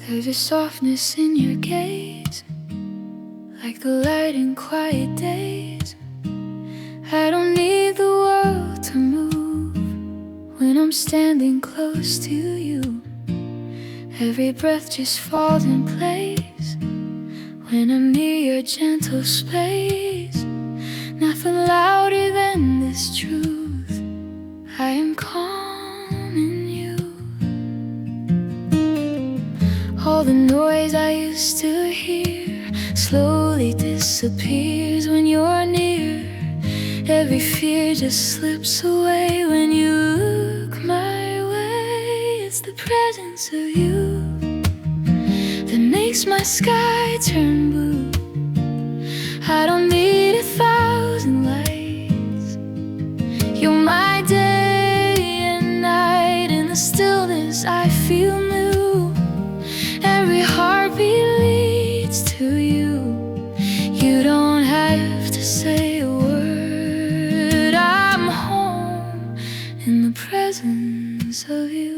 There's a softness in your gaze, like the light in quiet days. I don't need the world to move when I'm standing close to you. Every breath just falls in place when I'm near your gentle space. Nothing louder than this truth, I am calm in you. All the noise I used to hear slowly disappears when you're near. Every fear just slips away when you look my way. It's the presence of you that makes my sky turn blue. I don't need 1,000 lights. You're my day and night. In the stillness I feel new. Every heartbeat leads to you. You don't have to say a word. I'm home in the presence of you.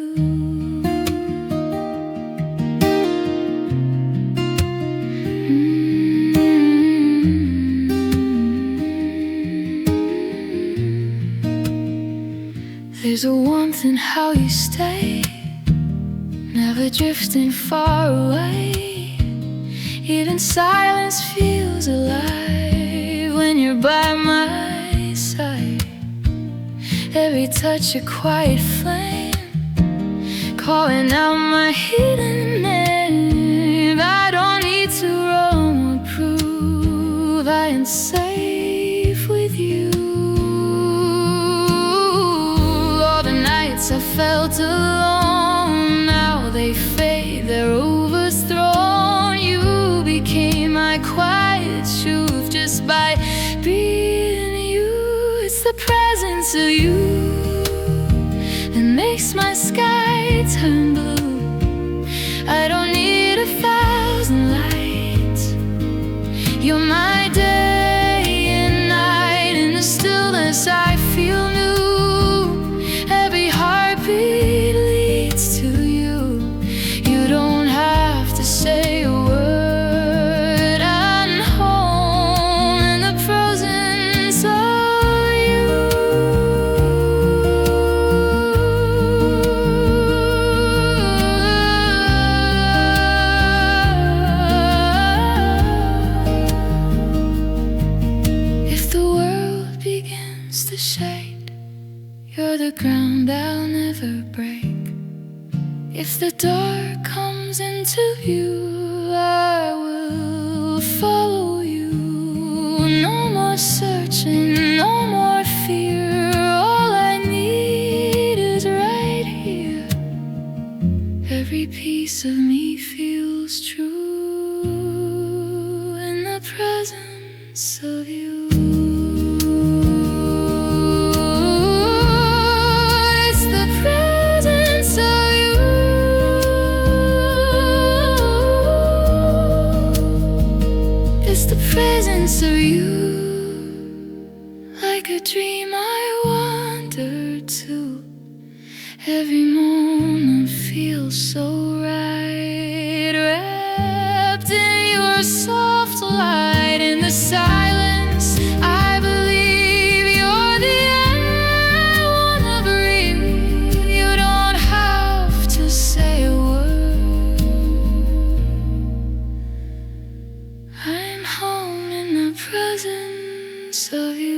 There's a warmth in how you stay, never drifting far away. Even silence feels alive when you're by my side. Every touch a quiet flame, calling out my hidden name. I don't need to run or prove I am safe with you. All the nights I felt alone, now they fade, they're overthrown. You became my quiet truth just by being you. It's the presence of you that makes my sky turn blue. I don't need 1,000 lights. You're my day and night. In the stillness I feel new. Every heartbeat leads to you. You don't have to say a word. I'm home in the presence of you. If the world begins to shake, you're the ground I'll never break. If the dark comes into view, I will follow you. No more searching, no more fear. All I need is right here. Every piece of me feels true in the presence of you. It's the presence of you. It's the presence of you. Like a dream I wander to. Every moment feels so right, wrapped in your soft light. In the silence I believe you're the air I wanna breathe. You don't have to say a word. I'm home in the presence of you.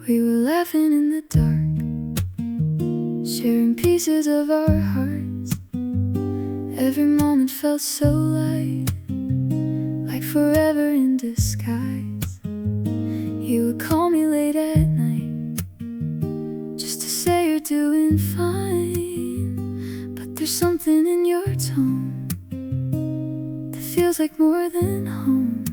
We were laughing in the dark, sharing pieces of our hearts. Every moment felt so light, like forever in disguise. You would call me late at night, just to say you're doing fine, but there's something in your tone that feels like more than home.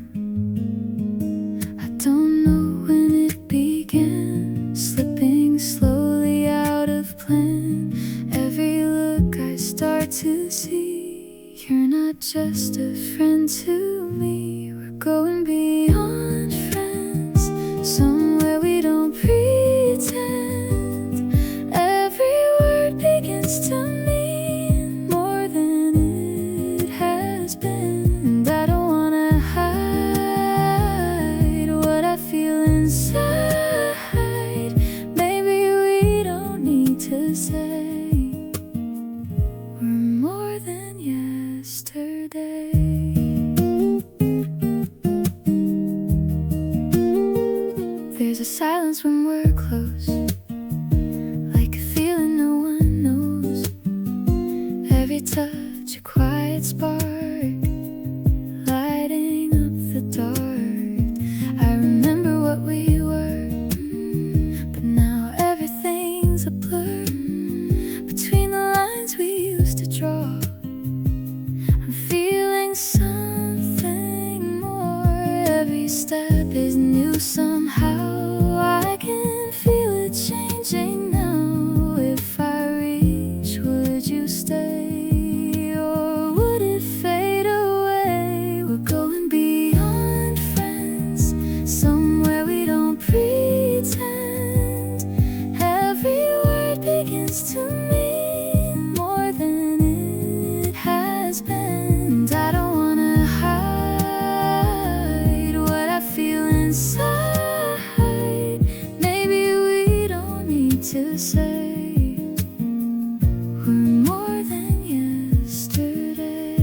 I don't know when it began, slipping slowly out of plan. Every look I start to see, you're not just a friend to me. We're going beyond friends, somewhere we don't pretend. Every word begins to mean more than it has been, and I don't wanna hide what I feel inside. Maybe we don't need to say we're more than yesterday. There's a silence when we're close, like a feeling no one knows. Every touch a quiet spark, lighting up the dark. I remember what we were, but now everything's a blur. Between the lines we used to draw, I'm feeling something more. Every step is new somehow. I can feel it changing now. If I reach, would you stay, or would it fade away? We're going beyond friends, somewhere we don't pretend. Every word begins to mean more than it has been, and I don't wanna hide what I feel inside. To say we're more than yesterday.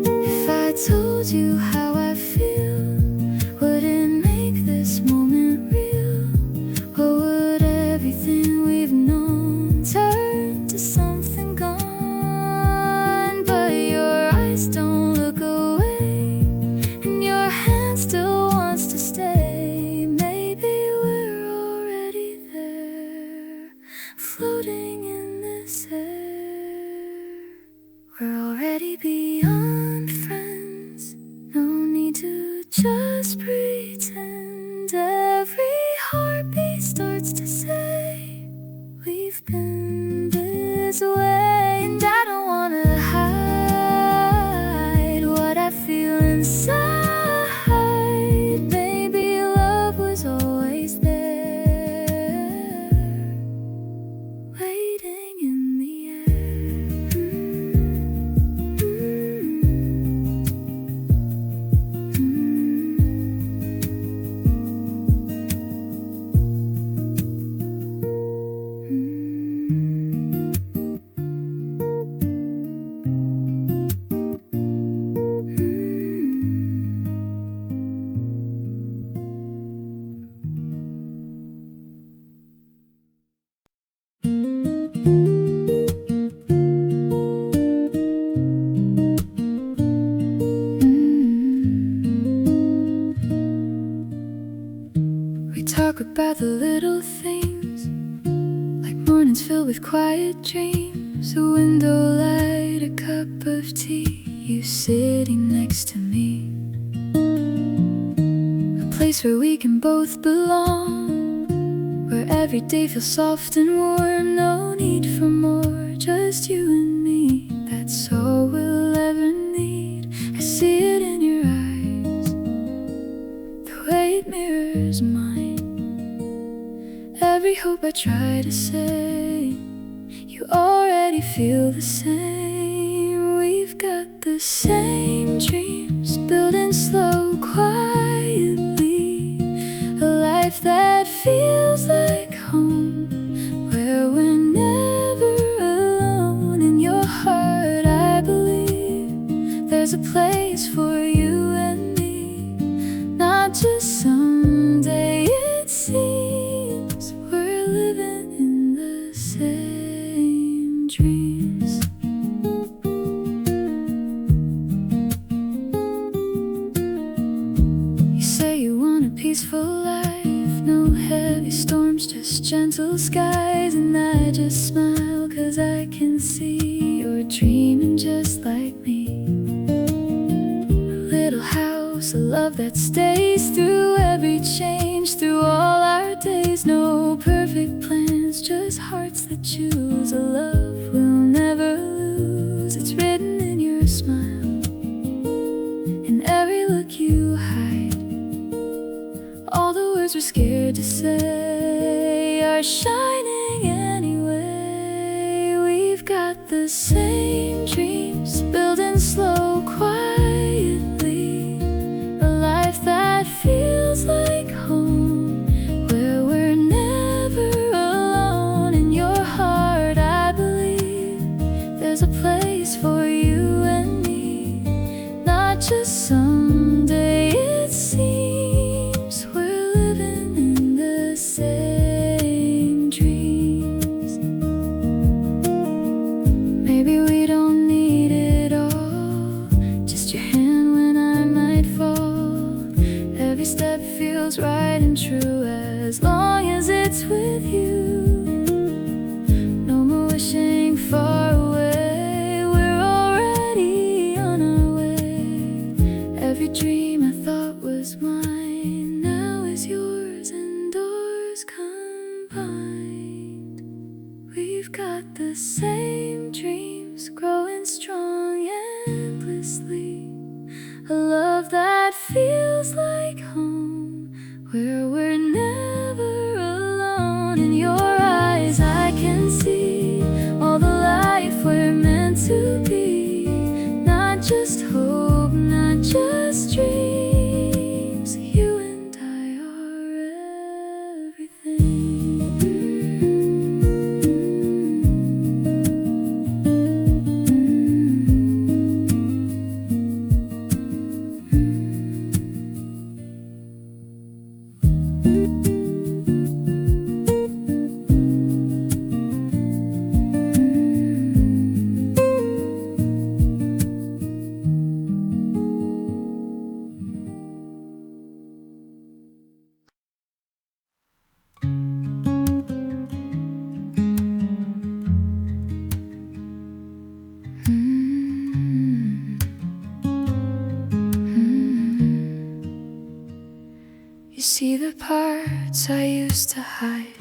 If I told you how I feel, would it make this moment real? Or would everything we've known turn to something gone? But your eyes don't look away, and your hand still wants to stay. Floating in this air, we're already beyond friends. No need to just pretend. Every heartbeat starts to say we've been this way, and I don't wanna hide what I feel inside. Maybe love was always there, waiting in the about the little things, like mornings filled with quiet dreams. A window light, a cup of tea, you sitting next to me. A place where we can both belong, where every day feels soft and warm. No need for more, just you and me. That's all we'll ever need. I see it in your eyes, the way it mirrors mine. Every hope I try to say, you already feel the same. We've got the same dreams, building slow, quietly. A life that feels like home, where we're never alone. In your heart I believe there's a place for you and me. Not just someday, it seems we're living in the same dreams. such gentle skies, and I just smile 'cause I can see you're dreaming just like me. A little house, a love that stays through every change, through all our days. No perfect plans, just hearts that choose a love we'll never lose. It's written in your smile, in every look you hide. All the words we're scared to say are shining anyway. We've got the same dreams, building slow, quietly. A life that feels like home, where we're never alone. In your heart, I believe there's a place for you and me. Not just someday, it seems we're living in the same dreams. Maybe we don't need it all, just your hand when I might fall. Every step feels right and true as long as it's with you. No more wishing far away, we're already on our way. Every dream I thought was mine now is yours, and ours combined. We've got the same dreams, growing strong endlessly. A love that feels like home, where we're never alone. In your eyes I can see all the life we're meant to be. Not just hope, not just dreams. You and I are everything. You see the parts I used to hide,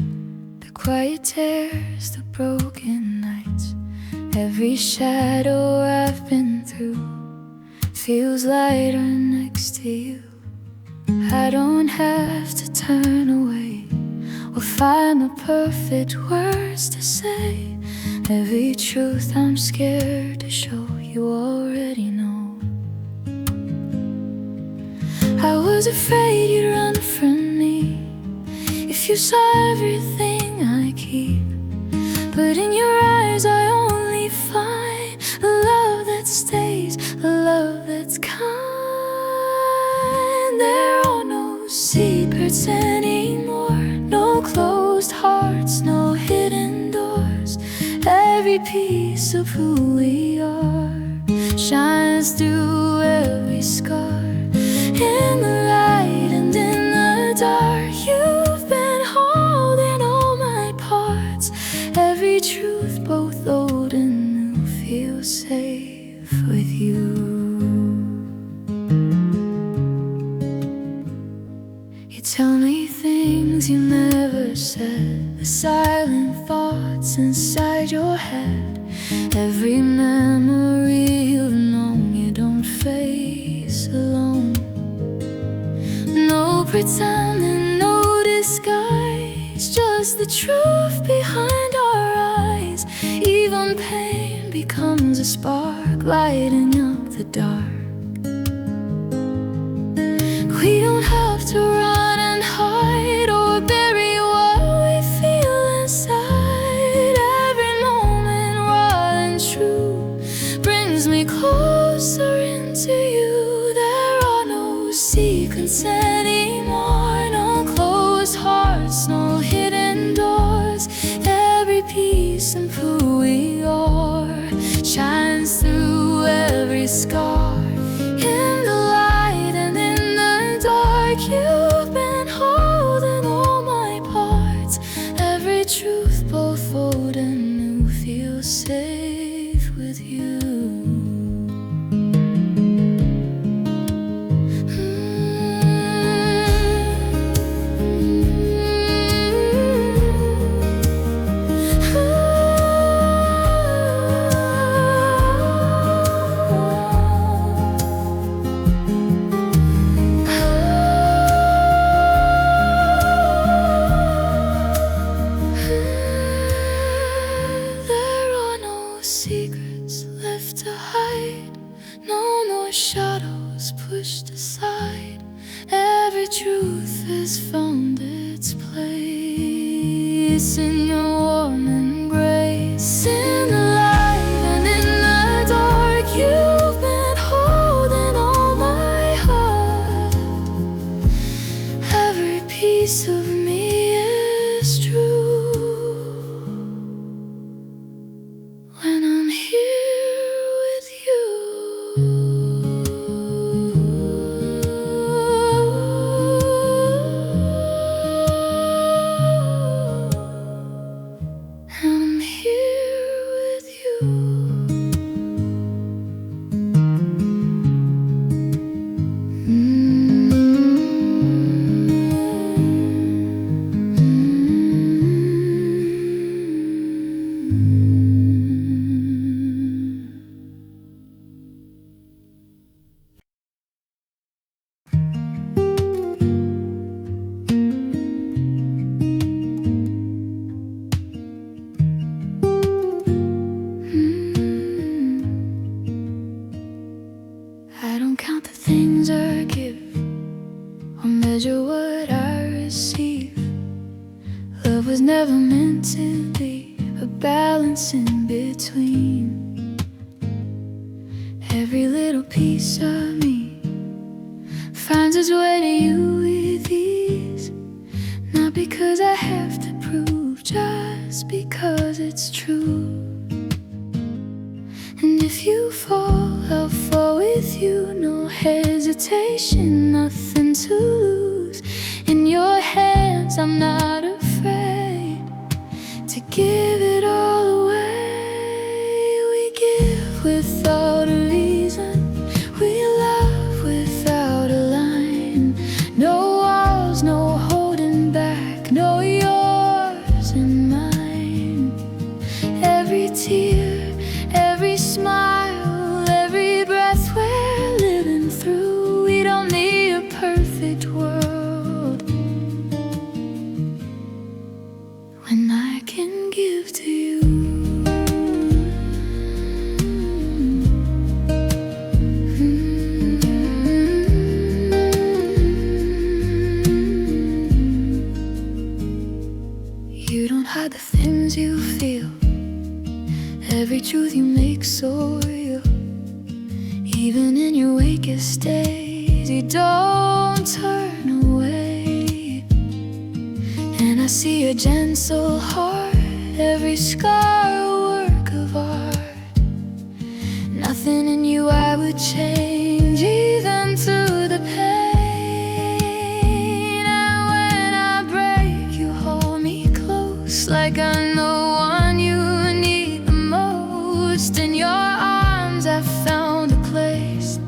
the quiet tears, the broken nights. Every shadow I've been through feels lighter next to you. I don't have to turn away or find the perfect words to say. Every truth I'm scared to show, you already know. I was afraid you'd run from me if you saw everything I keep. But in your eyes I only find a love that stays, a love that's kind. There are no secrets anymore, no closed hearts, no hidden doors. Every piece of who we are shines through every scar. In the light and in the dark, you've been holding all my parts. Every truth, both old and new, feels safe with you. You tell me things you never said, the silent thoughts inside your head. Every memory you've known, you don't face alone. No pretending, no disguise, just the truth behind our eyes. Even pain becomes a spark, lighting up the dark. We don't have to run and hide or bury what we feel inside. Every moment, raw and true, brings me closer into you. There are no secrets anymore, no closed hearts, no hidden doors. Every piece of who we are shines through every scar. truth, both old and new, feel safe with you. Secrets left to hide, no more shadows pushed aside. Every truth has found its place in your warm embrace. In the light and in the dark, you've been holding all my heart. Every piece of me is true. When I'm here with you, and I'm here with you. I don't count the things I give or measure what I receive. Love was never meant to be a balance in between. Every little piece of me finds its way to you with ease. Not because I have to prove, just because it's true. And if you fall, I'll fall with you. No hesitation, nothing to lose. In your hands, I'm not afraid to give it all away. We give without a reason, we love without a line. No walls, no holding back, no yours and mine. Every tear, every smile, every breath we're living through. We don't need a perfect world when I can give to you. You don't hide the things you feel, every truth you make so real. Even in your weakest days, you don't turn away. And I see your gentle heart, every scar a work of art. Nothing in you I would change, even through the pain. And when I break, you hold me close, like I know one you need the most. In your arms I found a place,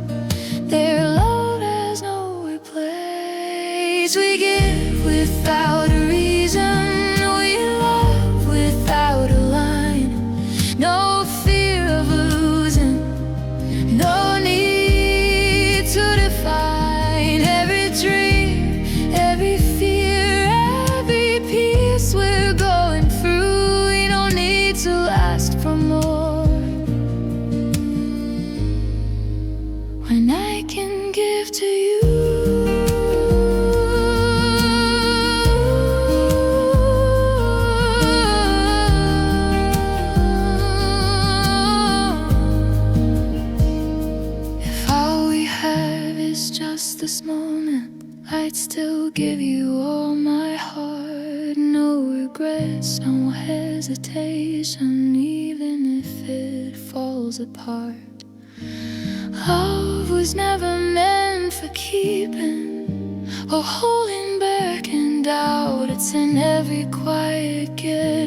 their love has no replace. We give without a reason, we love without a line. No fear of losing, no need to define. Every dream, every fear, every piece we're going through. We don't need to ask for more when I can give to you. If all we have is just this moment, I'd still give you all my heart. No regrets, no hesitation, even if it falls apart. Love was never meant for keeping or holding back in doubt. It's in every quiet gift.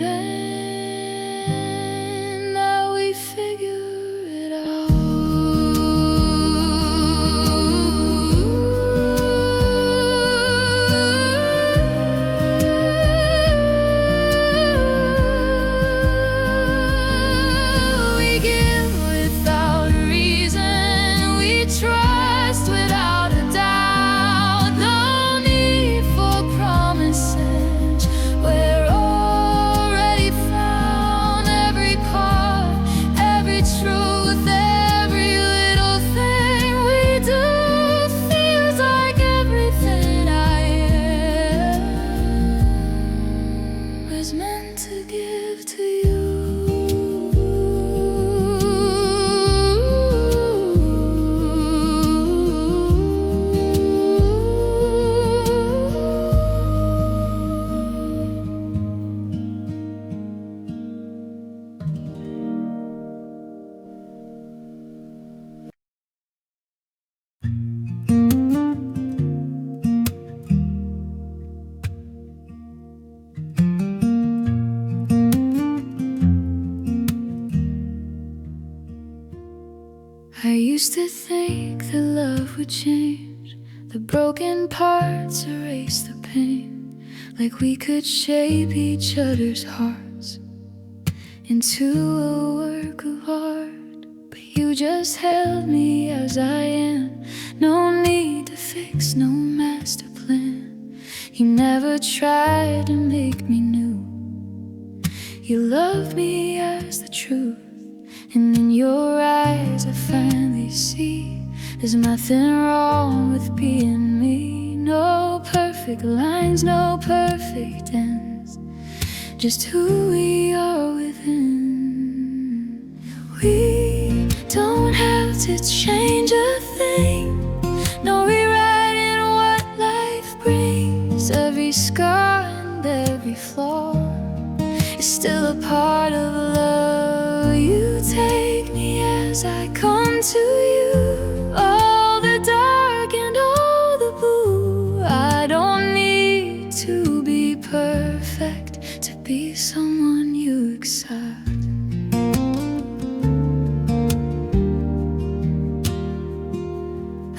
used to think that love would change the broken parts, erase the pain, like we could shape each other's hearts into a work of art. But you just held me as I am, no need to fix, no master plan. You never tried to make me new. You love me as the truth, and in your eyes I finally see there's nothing wrong with being me. No perfect lines, no perfect ends, just who we are within. We don't have to change a thing, no rewriting what life brings. Every scar and every flaw is still a part of love. You take me as I come to you, all the dark and all the blue. I don't need to be perfect to be someone you accept.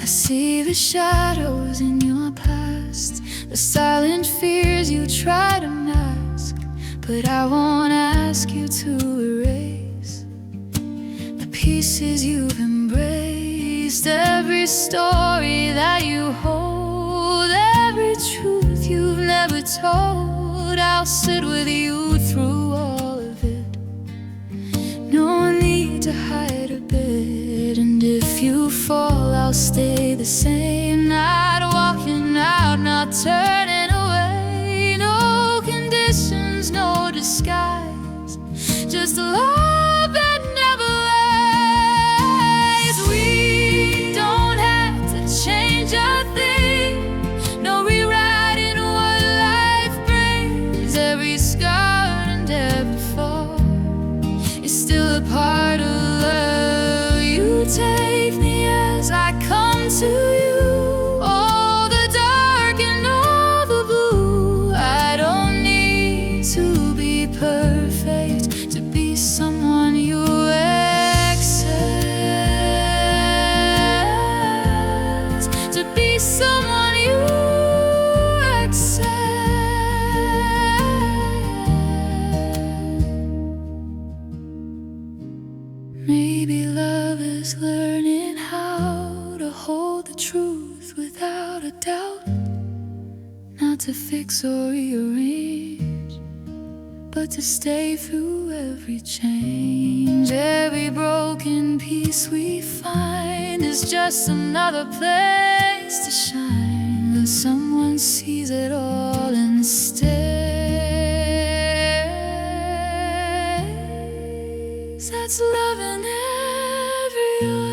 I see the shadows in your past, the silent fears you try to mask, but I won't ask you to erase the pieces you've embraced. Every story that you hold, every truth you've never told, I'll sit with you through all of it. No need to hide a bit, and if you fall, I'll stay the same. Not walking out, not turning away. No conditions, no disguise, just a love that never lies. We don't have to change a thing, no rewriting what life brings. Every scar and every fall is still a part of love. You take me as I come to you, all the dark and all the blue. I don't need to be perfect to be someone you accept, to be someone you accept. Maybe love is learning how to hold the truth without a doubt, not to fix or rearrange, but to stay through every change. Every broken piece we find is just another place to shine, though someone sees it all and stays. That's love in every way.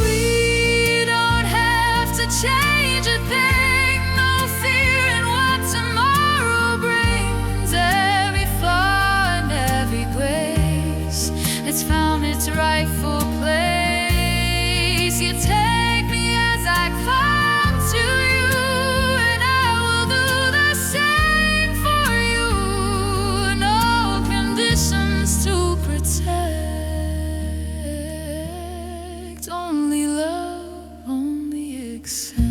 We don't have to change a thing, no fear in what tomorrow brings. Every flaw and every grace, it's found its rightful place. You take me as I come to you, and I will do the same for you. No conditions to protect, only love, only accept.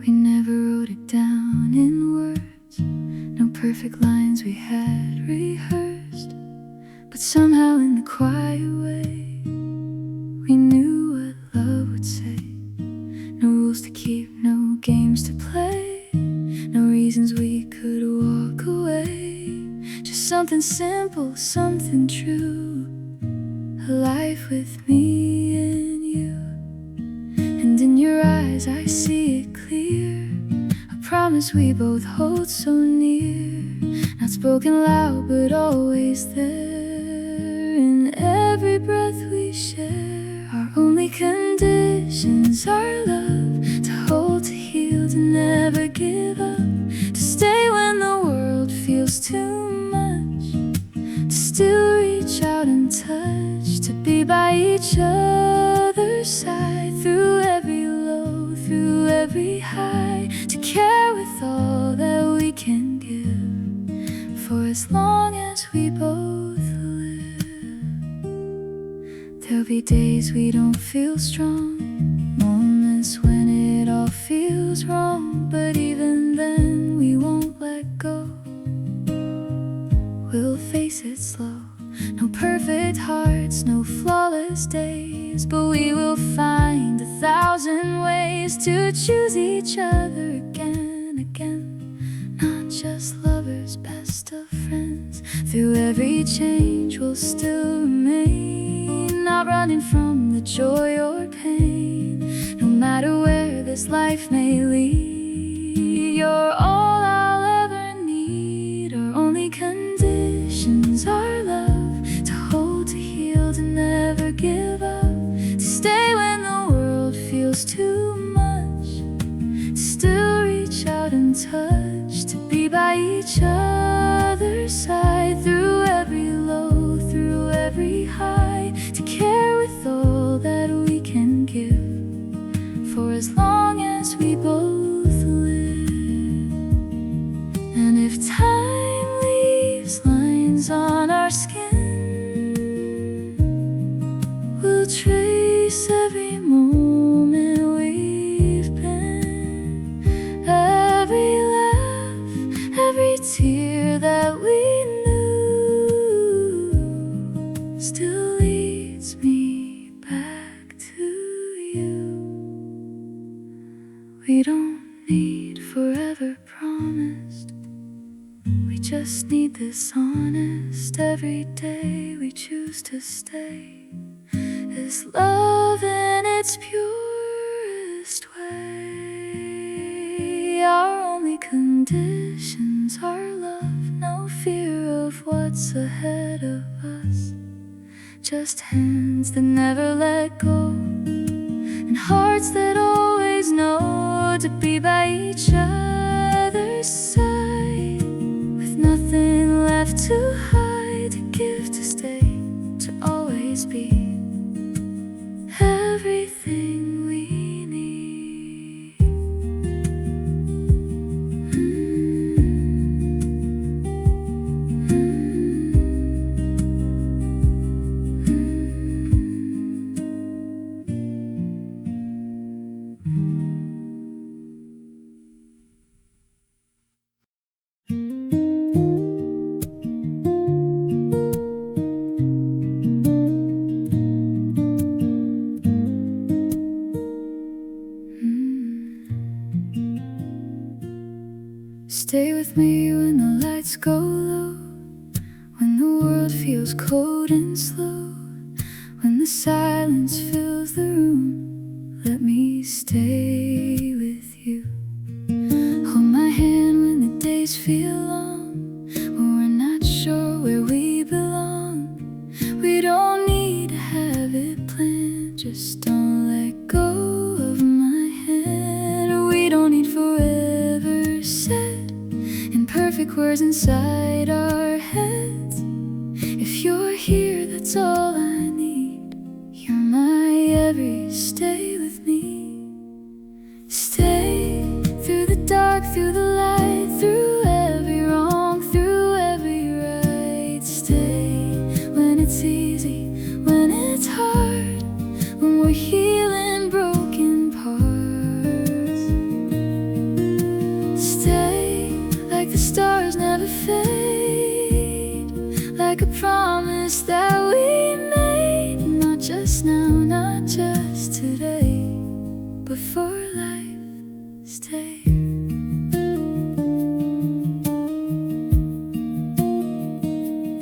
We never wrote it down in words, no perfect lines we had rehearsed, but somehow in the quiet way we knew what love would say. No rules to keep, no games to play, no reasons we could walk away. Just something simple, something true, a life with me and you. And in your eyes I see it clear, a promise we both hold so near, not spoken loud but always there. In every breath we share, our only conditions are love, to hold, to heal, to never give up, to stay when the world feels too much, to still reach out and touch, to be by each other's side through every low, through every high, to care with all that we can give, for as long as we both live. There'll be days we don't feel strong, moments when it all feels wrong, but even then we won't let go. We'll face it slow, no perfect hearts, no flawless days, but we will find 1,000 ways to choose each other again, again. Not just lovers, best of friends. Through every change we'll still remain, not running from the joy or pain, no matter where this life may lead. You're all I'll ever need, our only conditions are love, to hold, to heal, to never give up, to stay when the world feels too much, to still reach out and touch, to be by each other's side through every low, through every high, to care with all that we can give, for as long as we both live. And if time leaves lines on our skin, we'll trace every moment we've been, every laugh, every tear that we knew, still leads me back to you. We don't need forever promised, we just need this honest. Every day we choose to stay is love in its purest way. Our only conditions are love, no fear of what's ahead of us, just hands that never let go, and hearts that always know to be by each other's side, with nothing left to hide, to give, to stay, to always be everything we need. Stay with me when the lights go low, when the world feels cold and slow, when the silence fills the room. Let me stay with you. Hold my hand when the days feel long, when we're not sure where we belong. We don't need to have it planned, just don't let go of my hand. We don't need forever said in perfect words inside our heads. If you're here, that's all I need. You're my every, stay with me. Stay through the dark, through the light, through every wrong, through every right. Stay when it's easy, when it's hard, when we're healing broken parts. Stay like the stars never fade, like a promise that we made, not just now, not just today, but for life. Stay.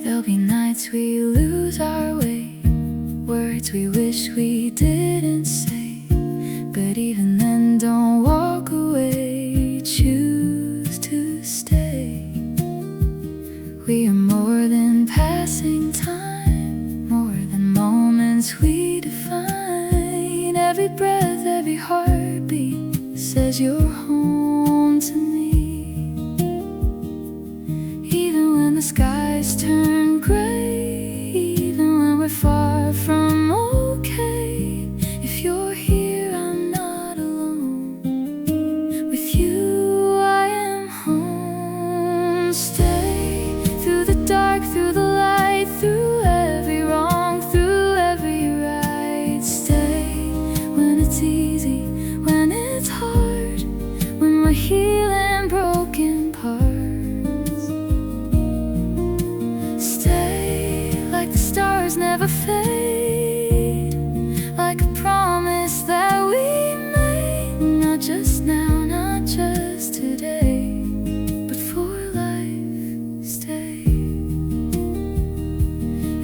There'll be nights we lose our way, words we wish we didn't say, but even then don't walk away. Choose says you're home to me. Even when the skies turn gray, even when we're far from okay, if you're here I'm not alone. With you I am home. Stay through the dark, through the light, through every wrong, through every right. Stay when it's easy, when it's hard, when we're healing broken parts. Stay like the stars never fade, like a promise that we made. Not just now, not just today, but for life. Stay.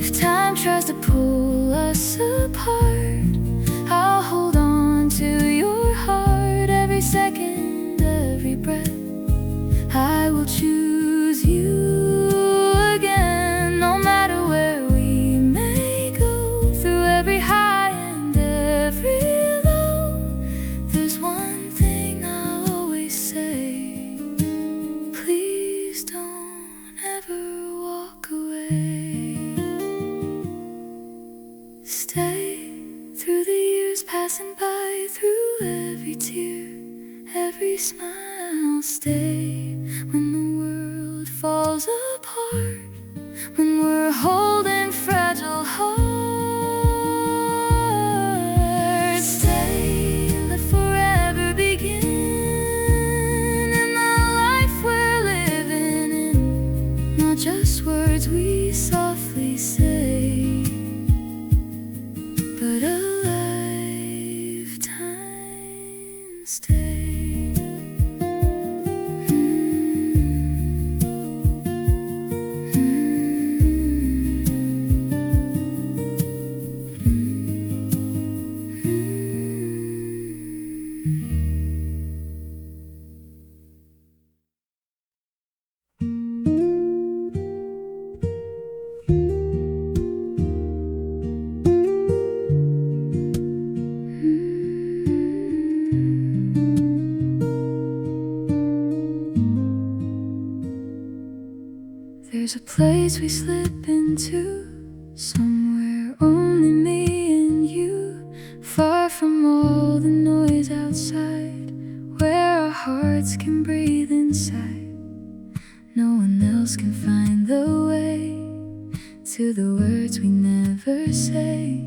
If time tries to pull us apart, I'll hold on to your heart. Every second, every breath, I will choose you again. No matter where we may go, through every high and every low, there's one thing I'll always say: please don't ever walk away. Stay through the years passing by, through every tear, every smile. Stay when the world falls apart, when we're holding fragile hearts. Stay, let forever begin in the life we're living in. Not just words we softly say, but a lifetime stay. There's a place we slip into, somewhere only me and you, far from all the noise outside, where our hearts can breathe inside. No one else can find the way to the words we never say.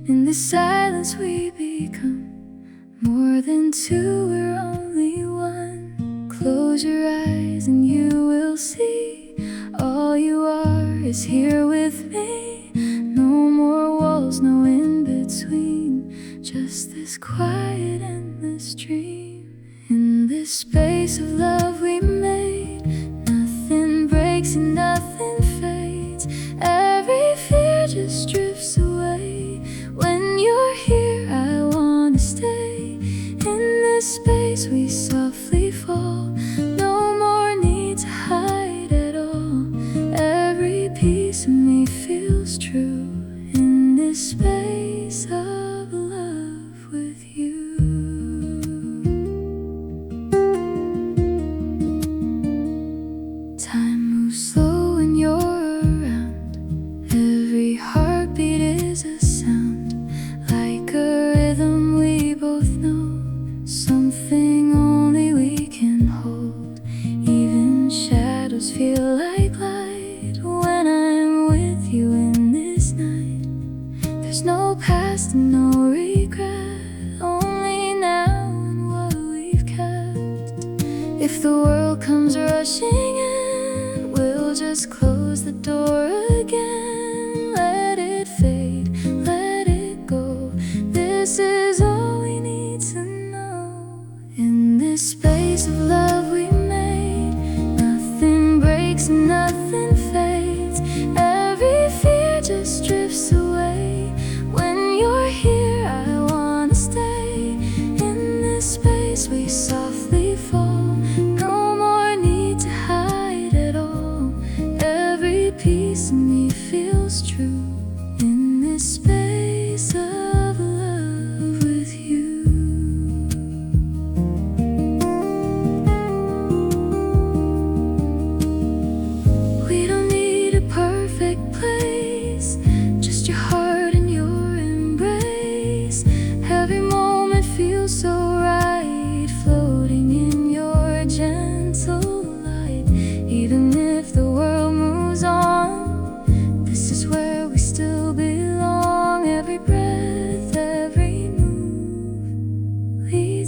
In this silence we become more than two, we're only one. Close your eyes and you will see all you are is here with me. No more walls, no in between, just this quiet endless dream. In this space of love we made, nothing breaks and nothing fades. Every fear just drifts away. When you're here I wanna stay. In this space we softly fall, no more need to hide at all. Every piece of me feels true in this space of love with you. Time moves slow when you're around. Every heartbeat is a sound, like a rhythm we both know, something only we can hold. Even shadows feel like light when I'm with you in this night. There's no past and no regret, only now and what we've kept. If the world comes rushing in, we'll just close the door again. Let it fade, let it go. This is all we need to know. In this space of love we made, nothing breaks and nothing fades. Every fear just drifts away. When you're here I wanna stay. In this space we softly fall, no more need to hide at all.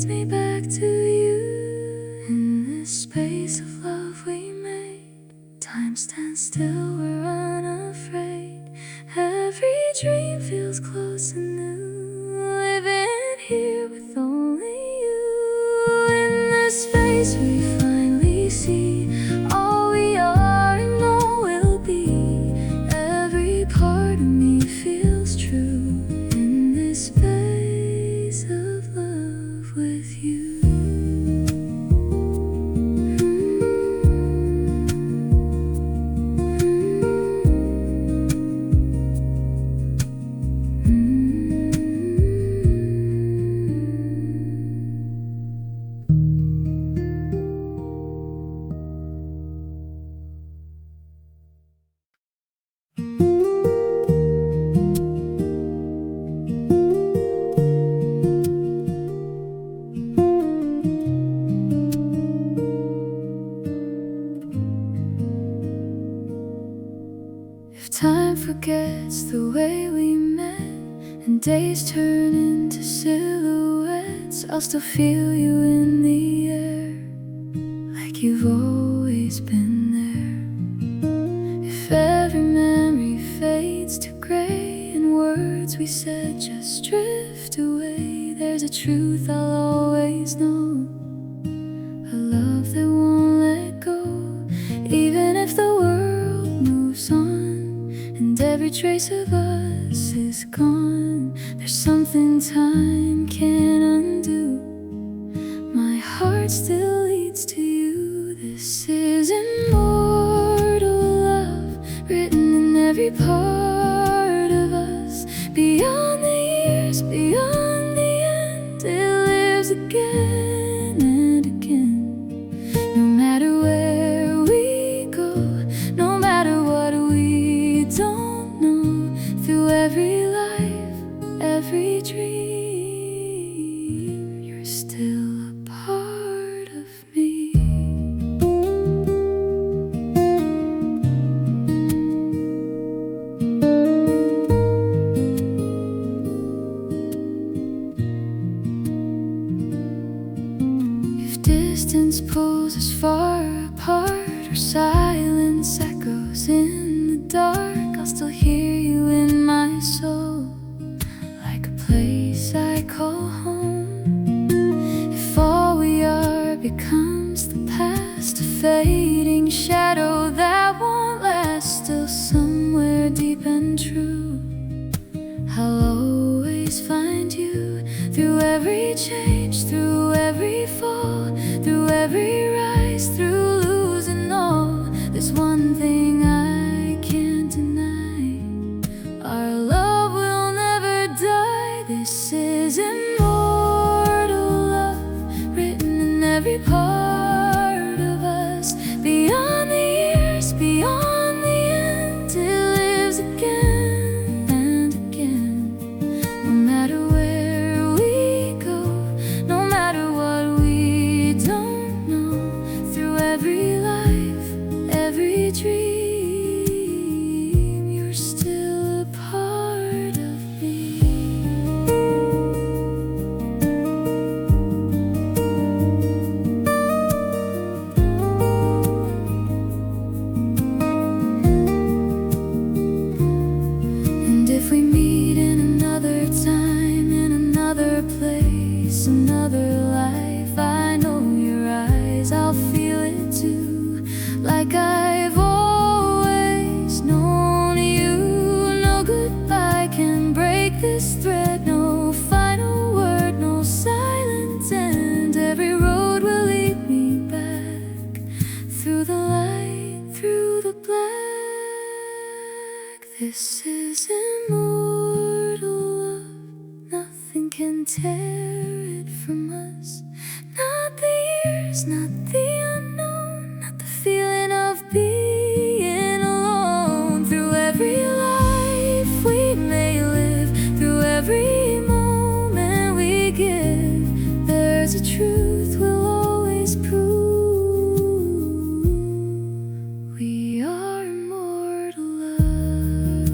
leads me back to you. In this space of love we made, time stands still, we're unafraid. Every dream feels close and new, living here with only you. In this space we finally see all we are and all will be. Every part of me feels true in this space of love with you. If time forgets the way we met and days turn into silhouettes, I'll still feel you in the air, like you've always been there. If every memory fades to gray and words we said just drift away, there's a truth I'll always know, a love that won't let go. Even if the world moves on and every trace of us is gone, there's something time can't undo. My heart still leads to you. This is immortal love, written in every part of us. Beyond the years, beyond the end, it lives again and again. No matter where we go, no matter what we don't know, through every life, every dream, you're still a part of me. If distance pulls us far apart, or silence echoes in the dark, I'll still hear you in my soul, like a place I call home. If all we are becomes the past, a fading shadow that won't last, still somewhere deep and true, I'll always find you. Through every change, through every fall, through every rise, through losing all, there's one thing I can't deny, our love will never die. This is immortal love, written in every part of us. Beyond the years, beyond the end, it lives again and again. No matter where we go, no matter what we don't know, through every life, every dream, you're still a part of me. And if we meet in another time, in another place, another life, I know your eyes, I'll feel it too, like I've always known you. No goodbye can break this thread, no final word, no silent end. Every road will lead me back, through the light, through the black. This is immortal love, nothing can tear it from us. Not the years, not the unknown, not the feeling of being alone. Through every life we may live, through every moment we give, there's a truth we'll always prove. We are immortal love.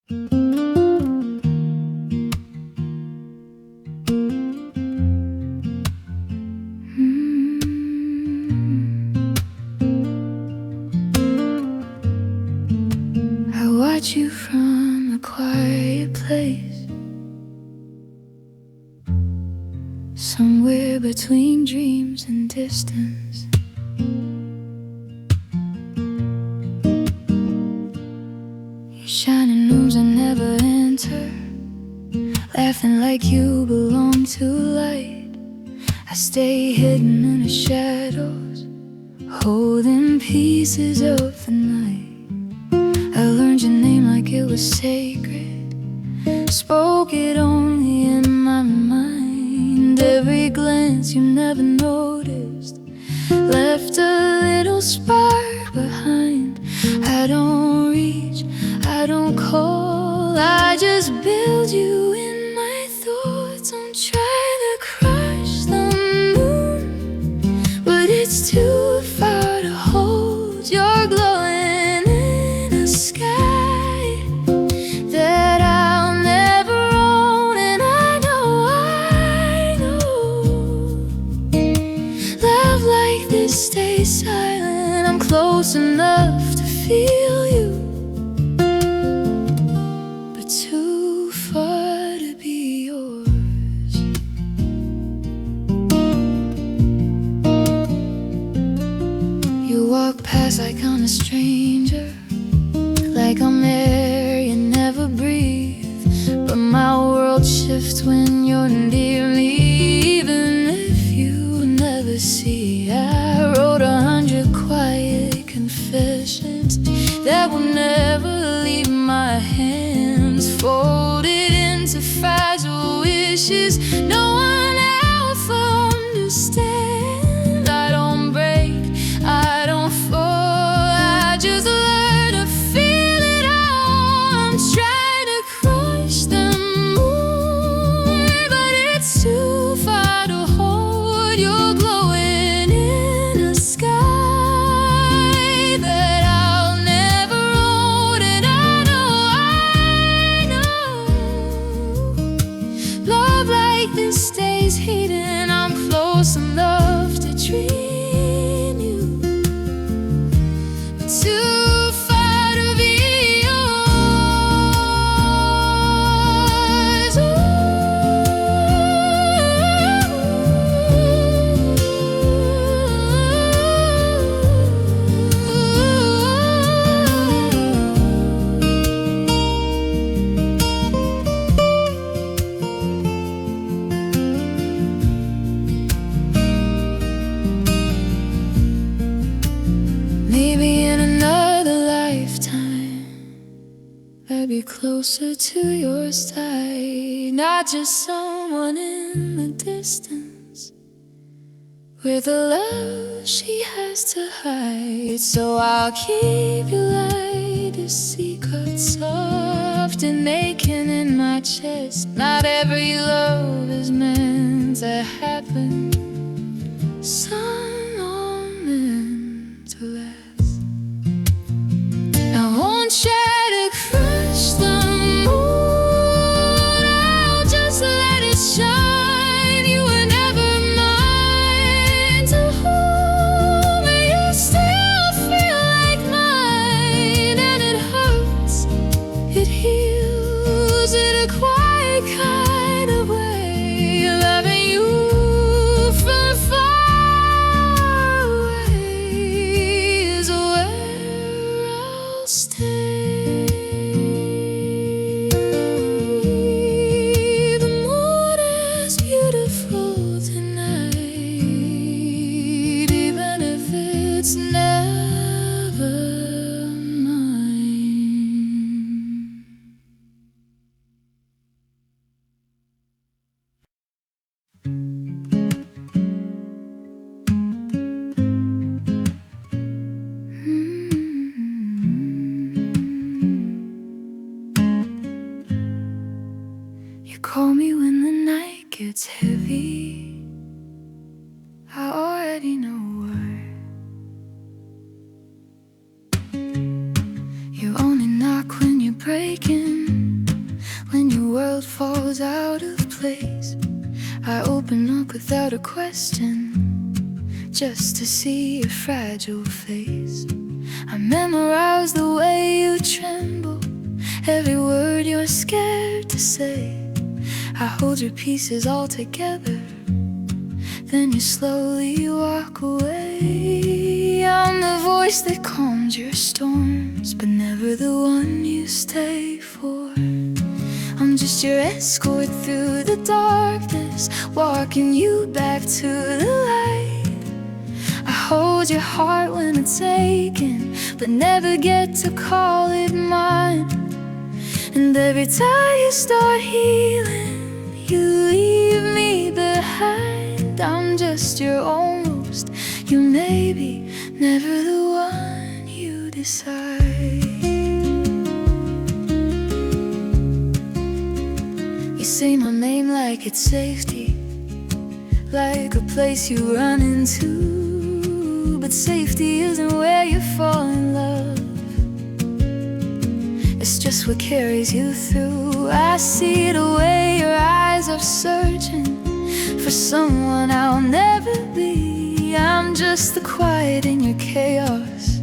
I watch you from a quiet place, somewhere between dreams and distance. Your shining rooms I never enter, laughing like you belong to light. I stay hidden in the shadows, holding pieces of the night. I learned your name like it was sacred, spoke it only in my mind. Every glance you never noticed left a little spark behind. I don't reach, I don't call, I just build you in my thoughts. Don't try to crush the moon, but it's too far to hold. You're glowing in a sky that I'll never own, and I know love like this stays silent. I'm close enough to feel you, but too far to be yours. You walk past like I'm a stranger, like I'm air you never breathe. But my world shifts when you're near me, even if you never see. I wrote 100 quiet confessions that will never leave my hands, folded into fragile wishes no one else understands. I don't break, I don't fall, I just learn to feel it all. I'm trying to crush the moon, but it's too far to hold. You're glowing in a sky that I'll never own, and I know love like this stays hidden. I'm close enough to dream you, but too far to be yours. Maybe in another lifetime I'd be closer to your side, not just someone in the distance with a love she has to hide. So I'll keep you like a secret, soft and aching in my chest. Not every love is meant to happen, some are meant to last. I won't try to crush the moon, I'll just let it shine. You were never mine to hold, but you still feel like mine. And it hurts, it heals in a quiet kind of way. Loving you from far away is where I'll stay. The moon is beautiful tonight, even if it's never mine. You call me when the night gets heavy, I already know why. You only knock when you're breaking, world falls out of place, I open up without a question, just to see your fragile face. I memorize the way you tremble, every word you're scared to say. I hold your pieces all together, then you slowly walk away. I'm the voice that calms your storms, but never the one you stay for. I'm just your escort through the darkness, walking you back to the light. I hold your heart when it's aching, but never get to call it mine. And every time you start healing, you leave me behind. I'm just your almost, you maybe, never the one you decide. You say my name like it's safety, like a place you run into. But safety isn't where you fall in love, it's just what carries you through. I see the way your eyes are searching for someone I'll never be. I'm just the quiet in your chaos,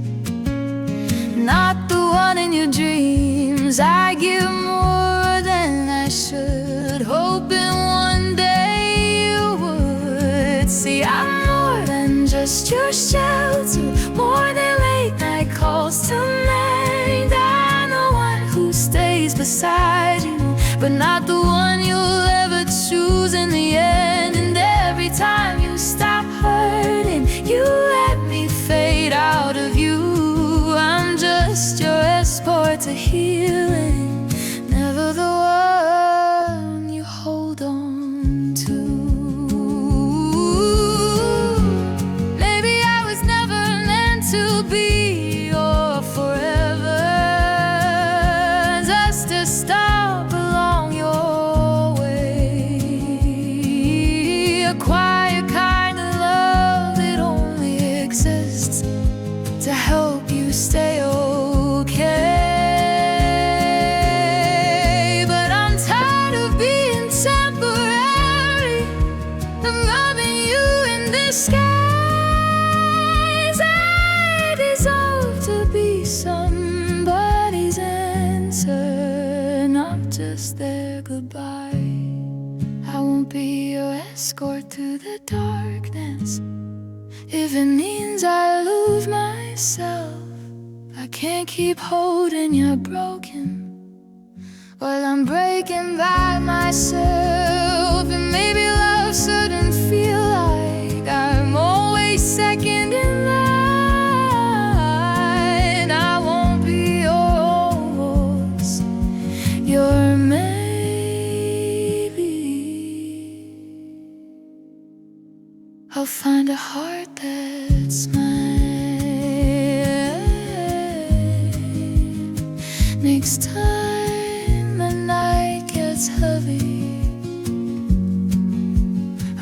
not the one in your dreams. I give more than I should, hoping one day you would see I'm more than just your shelter, more than late night calls tonight. I'm the one who stays beside you, but not the one you'll ever choose in the end. And every time you stop hurting, you let me fade out of you. I'm just your escort to healing, never the one you hold on to. Maybe I was never meant to be your forever, just to stop along your way. A quiet kind of love that only exists to help you stay okay. But I'm tired of being temporary, I'm loving you in disguise. I deserve to be somebody's answer, not just their goodbye. I won't be your escort through the darkness, if it means I lose myself. I can't keep holding you broken while I'm breaking by myself. And maybe love shouldn't feel like I'm always second in line. I won't be your almost, your maybe. I'll find a heart that's mine. Next time the night gets heavy,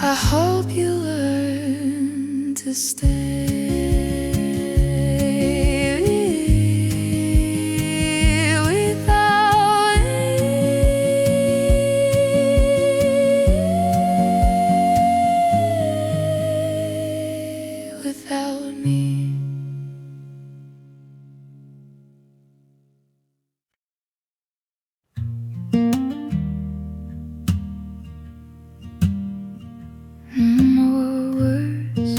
I hope you learn to stay without me, without me. More words,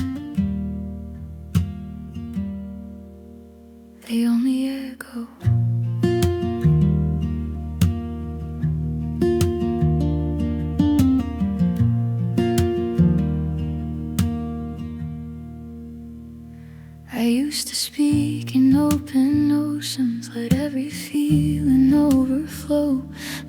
they only echo. I used to speak in open oceans, let every feeling overflow.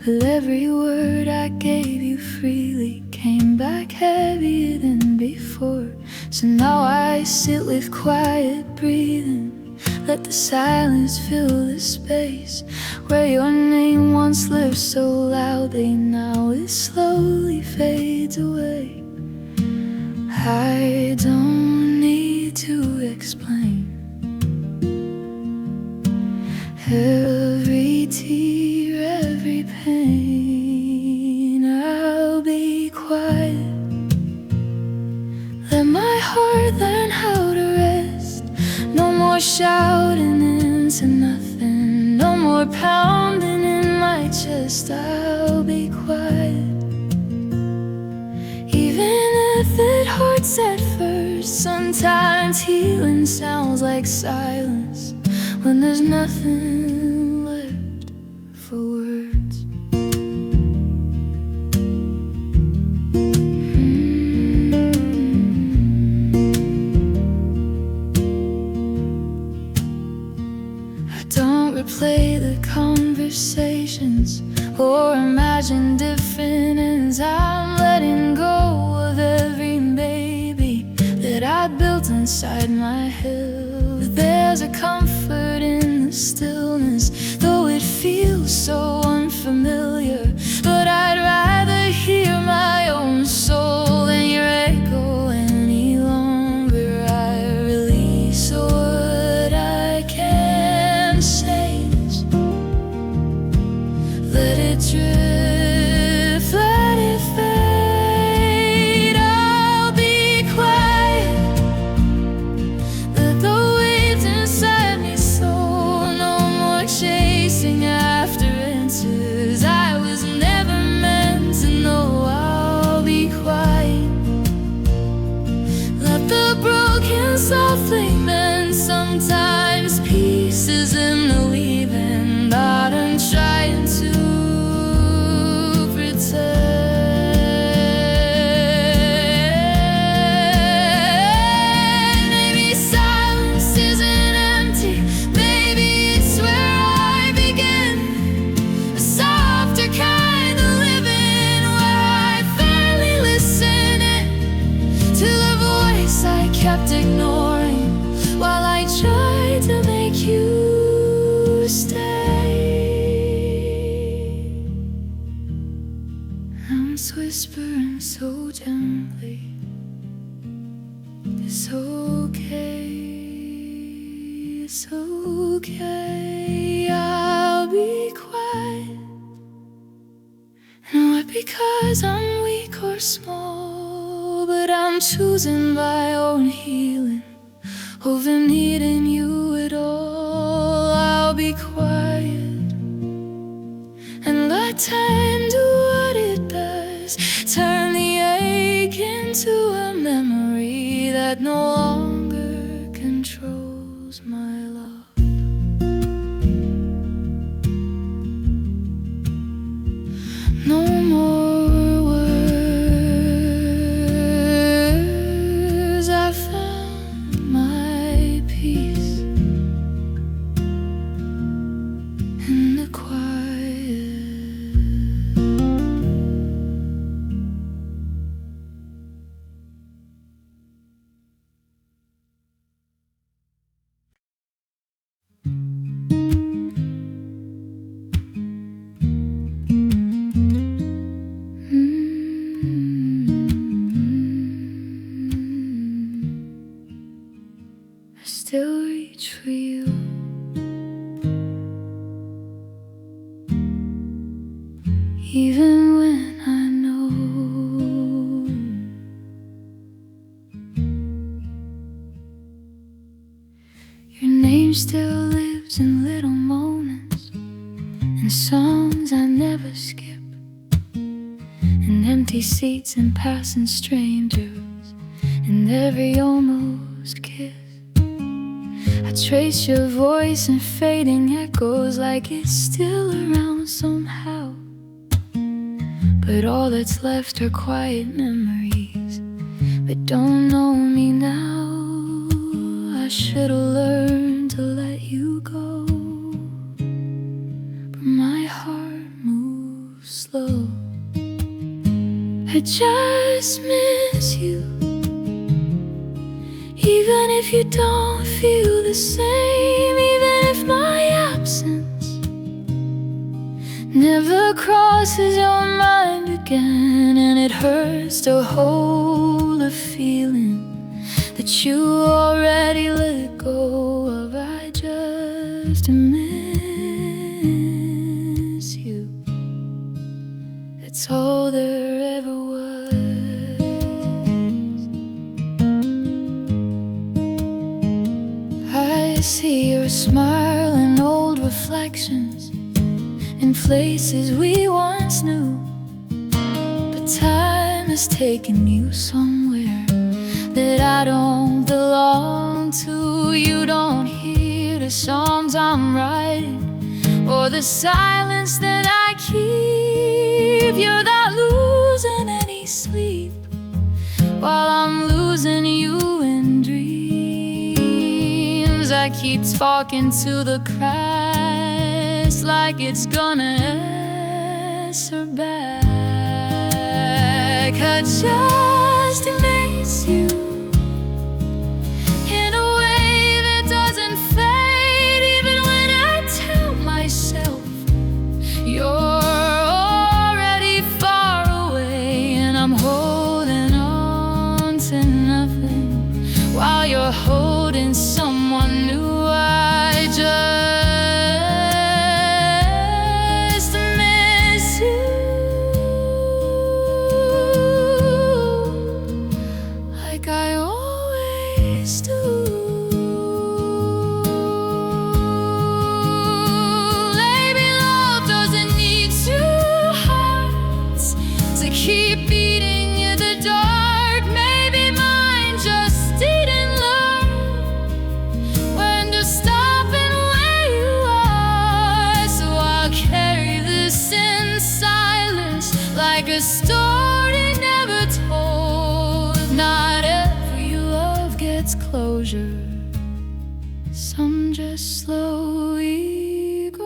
But every word I gave you freely came back heavier than before. So now I sit with quiet breathing, let the silence fill the space where your name once lived so loudly. Now it slowly fades away. I don't need to explain. Every tear, every pain more pounding in my chest, I'll be quiet. Even if it hurts at first, sometimes healing sounds like silence when there's nothing left for words. I don't replay the conversations or imagine different ends. I'm letting go of every baby that I built inside my head. There's a comfort in the stillness, though it feels so unfamiliar. But I'd rather hear my own soul than your echo any longer. I release what I can't change. Let it drift, let it fade. I'll be quiet. Let the waves inside me soar. No more chasing after answers I was never meant to know. I'll be quiet. Let the broken softly mend. Sometimes peace is in the leaving, not in trying to pretend. Maybe silence isn't empty, maybe it's where I begin. A softer kind of living, where I finally listen in to the voice I kept ignoring while I tried to make you stay. I'm whispering so gently, it's okay, it's okay. I'll be quiet. Not because I'm weak or small, but I'm choosing my own healing over needing you at all. I'll be quiet and let time do what it does. Turn the ache into a memory that no longer controls my love. No more words, I found my peace in the quiet. I still reach for you, even when I know your name still lives in little moments, in songs I never skip, in empty seats and passing strangers, in every almost kiss. I trace your voice in fading echoes like it's still around somehow. But all that's left are quiet memories that don't know me now. I should've learned to let you go, but my heart moves slow. I just miss you, even if you don't feel the same. Even if my absence never crosses your mind again, and it hurts to hold a feeling that you already let go of. I just miss you. That's all there ever was. I see your smile in old reflections, in places we once knew. But time has taken you somewhere that I don't belong to. You don't hear the songs I'm writing or the silence that I keep. You're not losing any sleep while I'm losing you in dreams. I keep talking to the cracks like it's gonna answer back. I just miss you in a way that doesn't fade, even when I tell myself you're already far away. And I'm holding on to nothing while you're holding someone new. I just miss you like I always do. Maybe love doesn't need two hearts to keep beating in the dark. Maybe mine just didn't learn when to stop and where you are. So I'll carry this in silence like a story never told. Not every love gets closure, some just slowly go.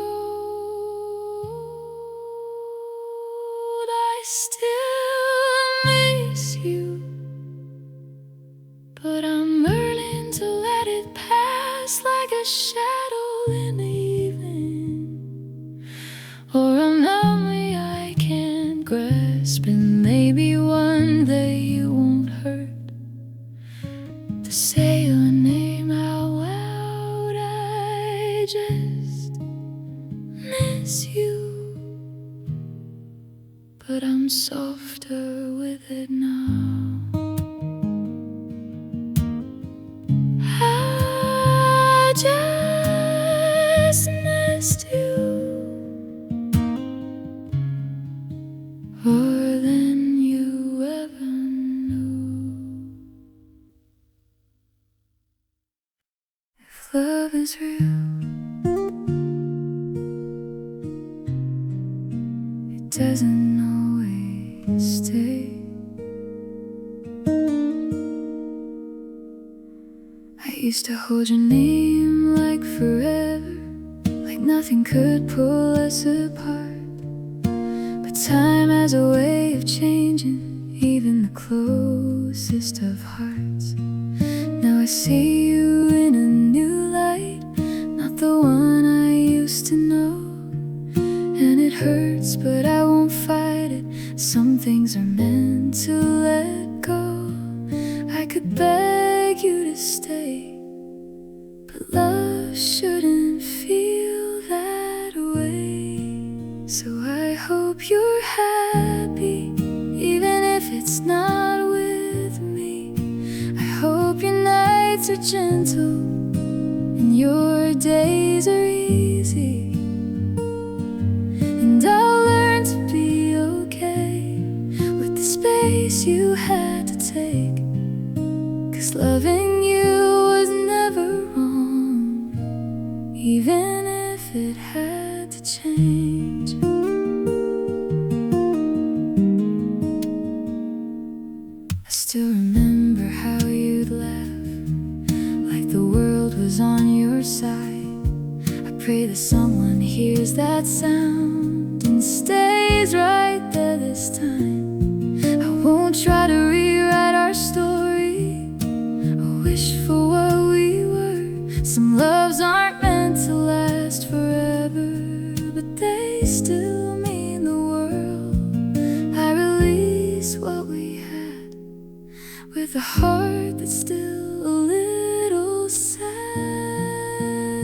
I still miss you, but I'm learning to let it pass like a shadow in the evening, or a memory I can't grasp. And maybe one day it won't hurt to say your name out loud. I just miss you, but I'm softer with it now. I just missed you more than you ever knew. If love is real, it doesn't always stay. I used to hold your name like forever, like nothing could pull us apart. But time has a way of changing even the closest of hearts. Now I see you in a new light, not the one I used to know. And it hurts, but I won't fight it. Some things are meant to let go. I could beg you to stay, but love shouldn't feel that way. So I hope you're happy, even if it's not with me. I hope your nights are gentle and your days are easy. And I'll learn to be okay with the space you had to take, 'cause loving you was never wrong, even if it had to change. I still remember how you'd laugh like the world was on your side. I pray that someone hears that sound and stays right there this time. I won't try to rewrite our story or wish for what we were. Some loves aren't meant to last forever, but they still mean the world. I release what we had with a heart that's still a little sad.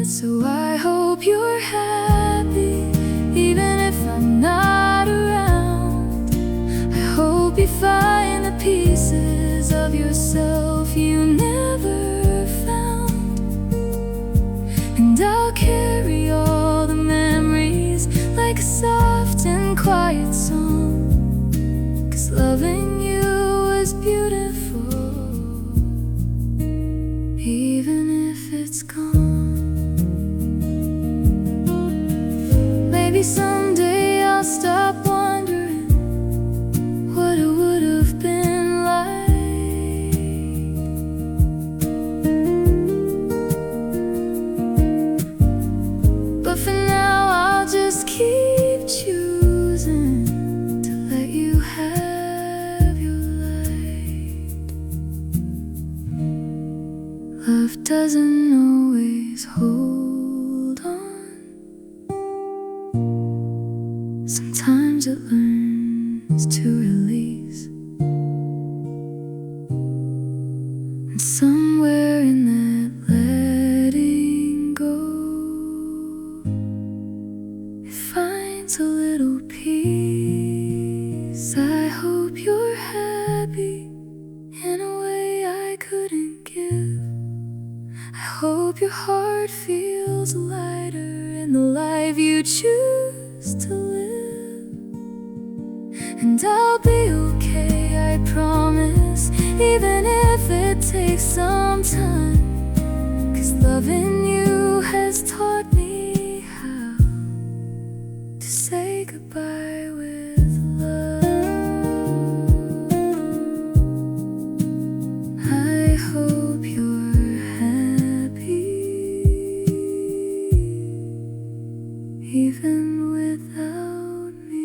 So I hope you're happy, even if I'm not around. I hope you find the pieces of yourself you never found. And I'll carry all the memories like a someday I'll stop wondering what it would have been like. But for now I'll just keep choosing to let you have your light. Love doesn't always hold on. Sometimes it learns to release, and somewhere in that letting go, it finds a little peace. I hope you're happy in a way I couldn't give. I hope your heart feels lighter in the life you choose to live. And I'll be okay, I promise, even if it takes some time. 'Cause loving you has taught me how to say goodbye with love. I hope you're happy, even without me.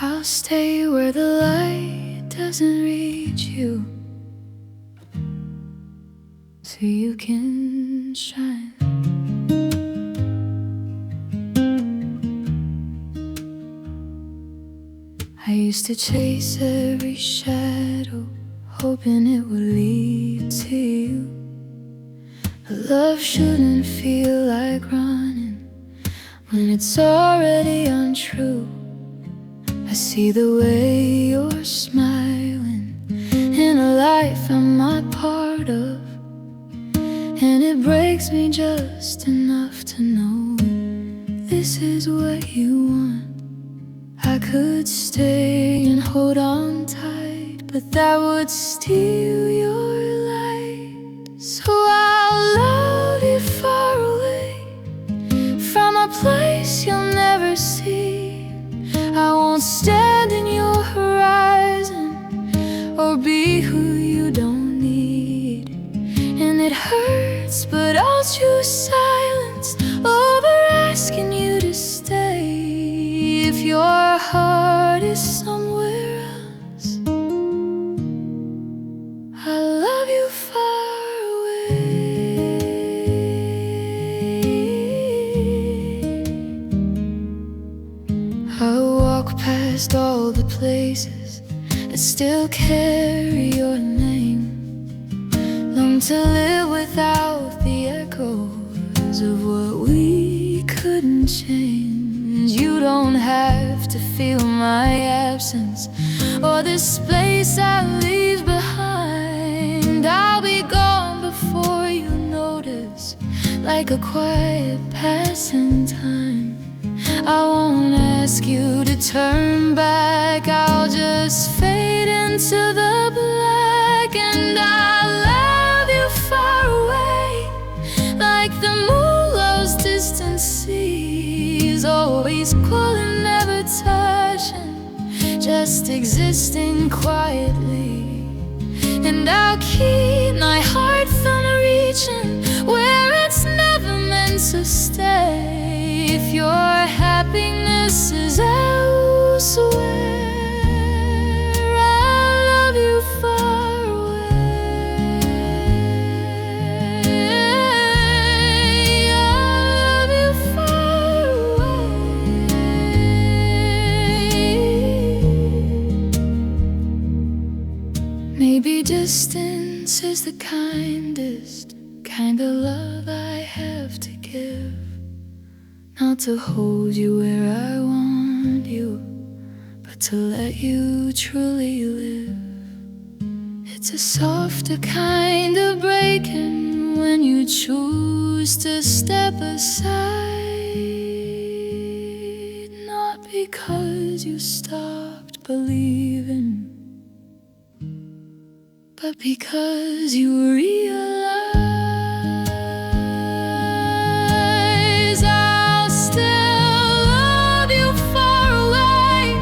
I'll stay where the light doesn't reach you, so you can shine. I used to chase every shadow, hoping it would lead to you. But love shouldn't feel like running when it's already untrue. I see the way you're smiling in a life I'm not part of, and it breaks me just enough to know this is what you want. I could stay and hold on tight, but that would steal your light. So I'll love you far away from a place you'll never see. I won't stand in your horizon or be who you don't need. And it hurts, but I'll choose silence over asking you to stay. If your heart is somewhere else, I love you far away. I walk past all the places that still carry your name, long to live without the echoes of what we couldn't change. You don't have to feel my absence or this place I leave behind. I'll be gone before you notice, like a quiet passing time. I won't ask you to turn back, I'll just fade into the black. And I love you far away, like the moon loves distant seas, always pulling, never touching, just existing quietly. And I'll keep my heart from reaching where it's never meant to stay. If your happiness is elsewhere, I'll love you far away. I'll love you far away. Maybe distance is the kindest kind of love I have to give. Not to hold you where I want you, but to let you truly live. It's a softer kind of breaking when you choose to step aside, not because you stopped believing, but because you realize I'll still love you far away,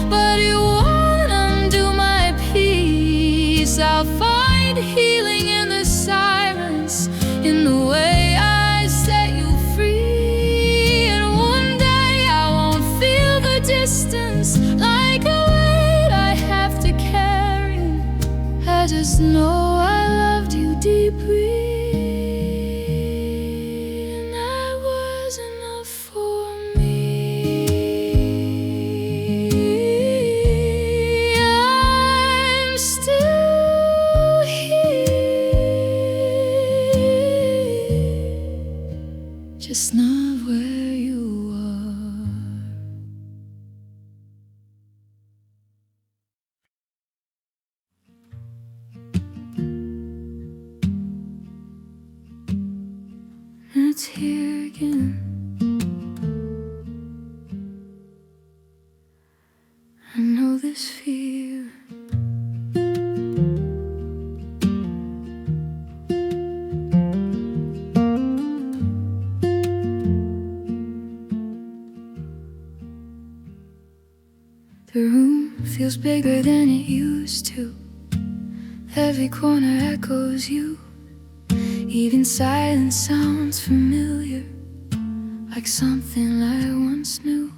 but it won't undo my peace. I'll find healing in the silence, in the way I set you free. And one day I won't feel the distance like a weight I have to carry. I just know I loved you deeply, and that was enough for me. I'm still here, just not where you are. It's here again. I know this fear. The room feels bigger than it used to. Every corner echoes you. Even silence sounds familiar, like something I once knew.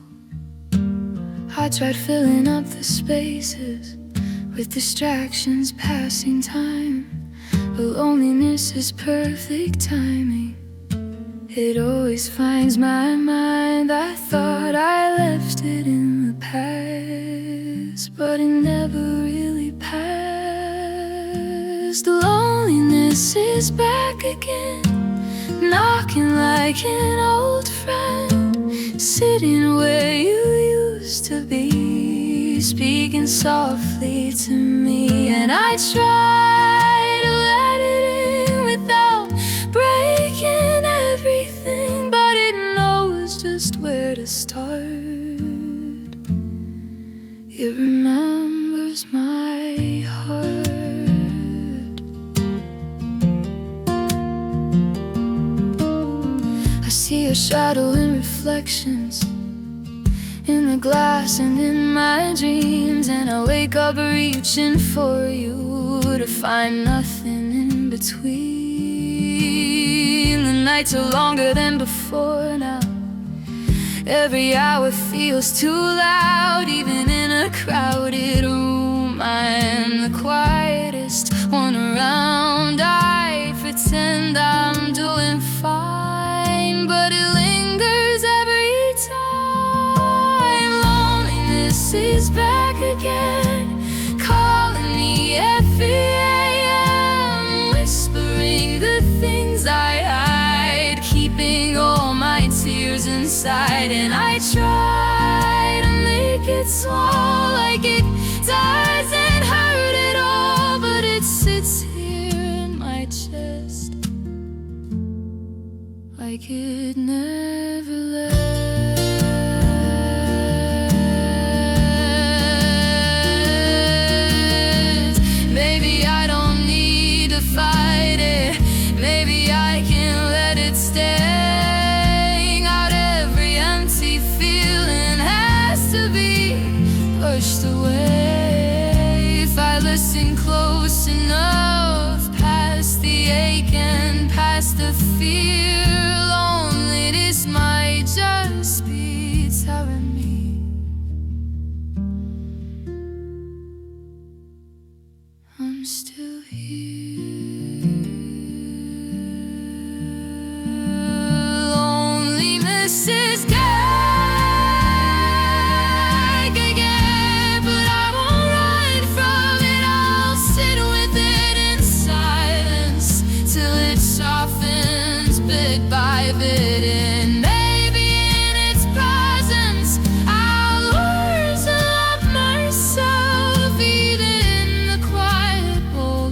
I tried filling up the spaces with distractions passing time, but loneliness is perfect timing. It always finds my mind. I thought I left it in the past, but it never really passed. Loneliness is back again, knocking like an old friend, sitting where you used to be, speaking softly to me. And I try to let it in without breaking everything, but it knows just where to start. It remembers my heart. I see your shadow in reflections, in the glass and in my dreams, and I wake up reaching for you to find nothing in between. The nights are longer than before now. Every hour feels too loud, even in a crowded room. I'm the quietest one around. I pretend I'm doing fine, but it lingers every time. Loneliness is back again, calling me every AM, whispering the things I hide, keeping all my tears inside. And I try to make it small, like it doesn't hurt at all, but it sits here in my chest like it never left. Maybe I don't need to fight it, maybe I can let it stay. Pushed away. If I listen close enough, past the ache and past the fear, loneliness might just be telling me I'm still here. Loneliness is gone. By bit, and maybe in its presence I'll learn to love myself, even in the quiet moments.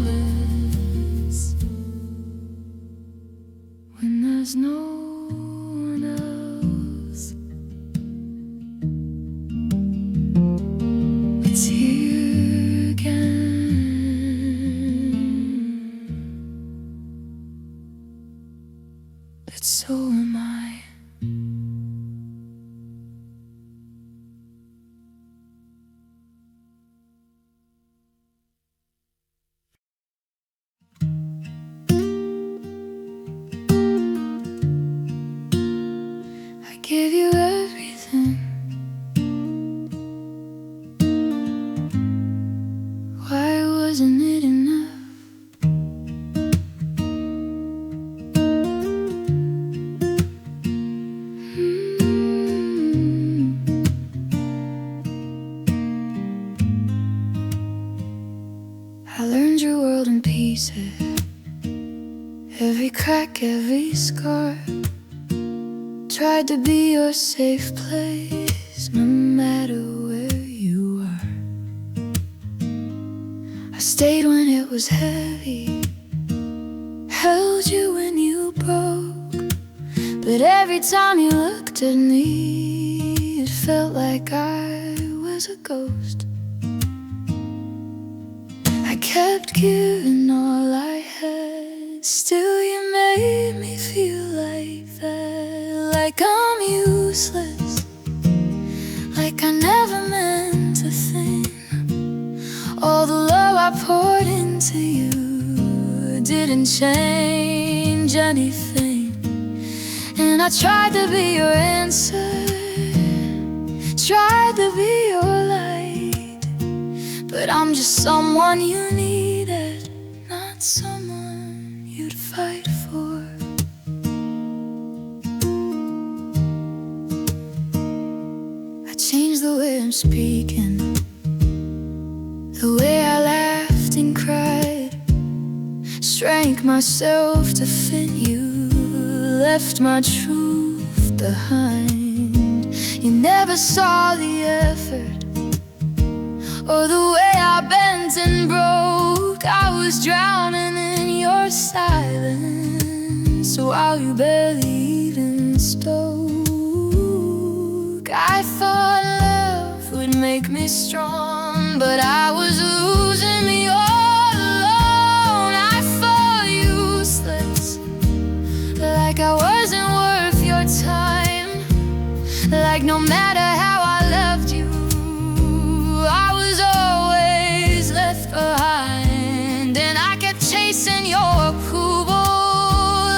turned your world in pieces. Every crack, every scar. Tried to be your safe place, no matter where you are. I stayed when it was heavy, held you when you broke. But every time you looked at me, it felt like I was a ghost. I kept giving all I had, still you made me feel like that. Like I'm useless, like I never meant a thing. All the love I poured into you didn't change anything. And I tried to be your answer, tried to be your light, but I'm just someone you needed, not someone you'd fight for. I changed the way I'm speaking, the way I laughed and cried, shrank myself to fit you, left my truth behind. You never saw the effort or the way I bent and broke. I was drowning in your silence, so while you barely even spoke. I thought love would make me strong, but I was losing me all alone. I felt useless, like I wasn't worth your time, like no matter how I loved you, I was always left behind. And I kept chasing your approval,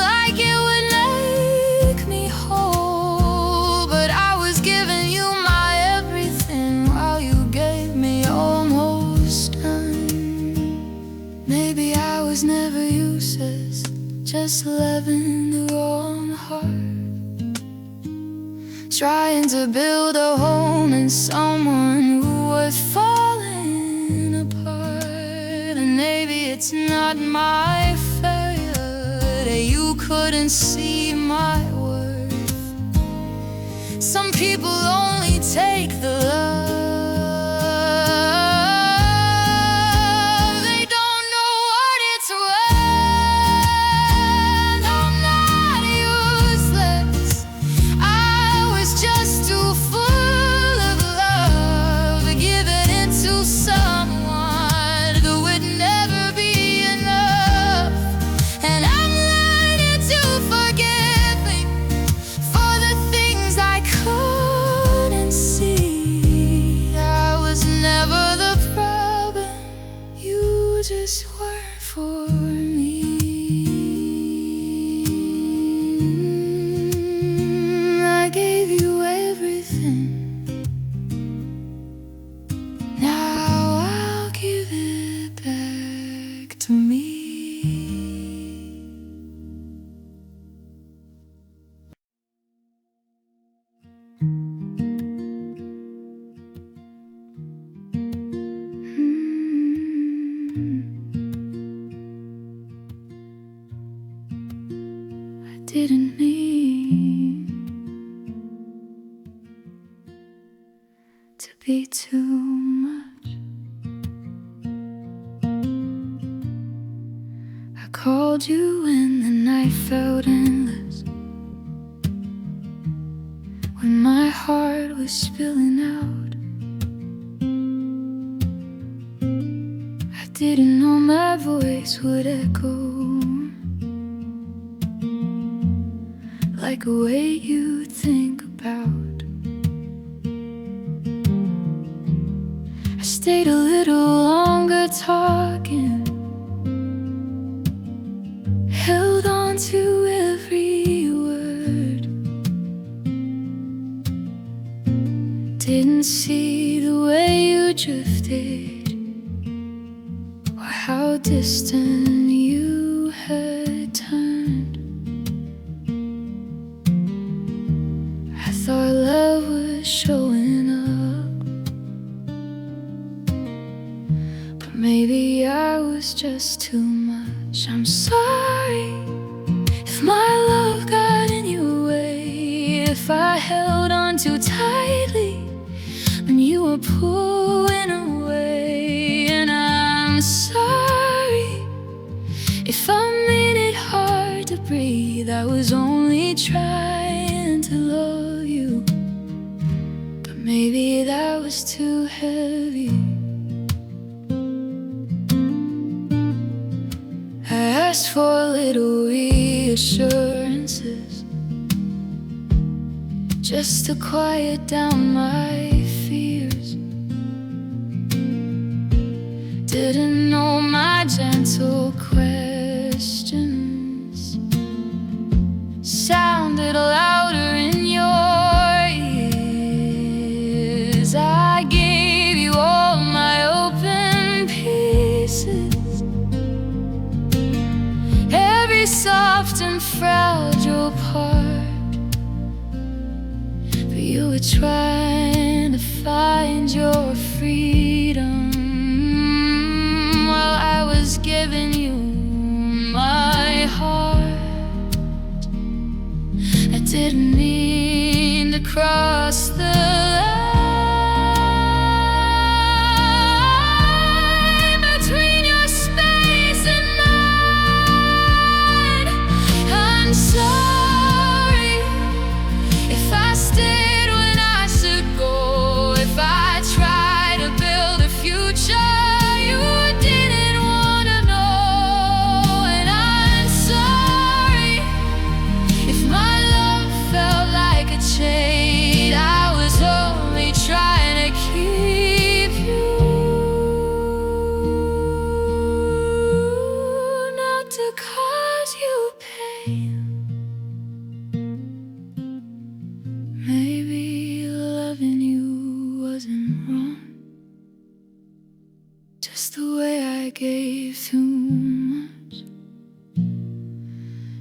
like it would make me whole. But I was giving you my everything while you gave me almost none. Maybe I was never useless, just loving the wrong heart, trying to build a home in someone who was falling apart. And maybe it's not my failure that you couldn't see my worth. Some people only take the love, they don't know what it's worth. I'm not useless, I was just too full of love, giving it to someone who would never be enough. And I'm learning to forgive me for the things I couldn't see. I was never the problem, you just weren't for me. I gave you everything, now I'll give it back to me. I didn't mean to be too much. I called you when the night felt endless, when my heart was spilling out. I didn't know my voice would echo like a way you think about. I stayed a little longer talking, held on to every word. Didn't see the way you drifted, or how distant you had turned. I thought love was showing up, but maybe I was just too much. I'm sorry if my love got in your way, if I held on too tightly when you were pulling away. And I'm sorry if I made it hard to breathe. I was only trying to love you, but maybe that was too heavy. I asked for a little reassurances, just to quiet down my fears. Didn't know my gentle questions sounded louder in your ears. I gave you all my open pieces, every soft and fragile part, but you were trying to find your freedom while I was giving you my heart. I didn't mean to cross the line between your space and mine. I'm sorry if I stayed when I should go, if I tried to build a future you didn't want to know. And I'm sorry if my love felt like a chain I was only trying to keep you, not to cause you pain. Maybe loving you wasn't wrong, just the way I gave too much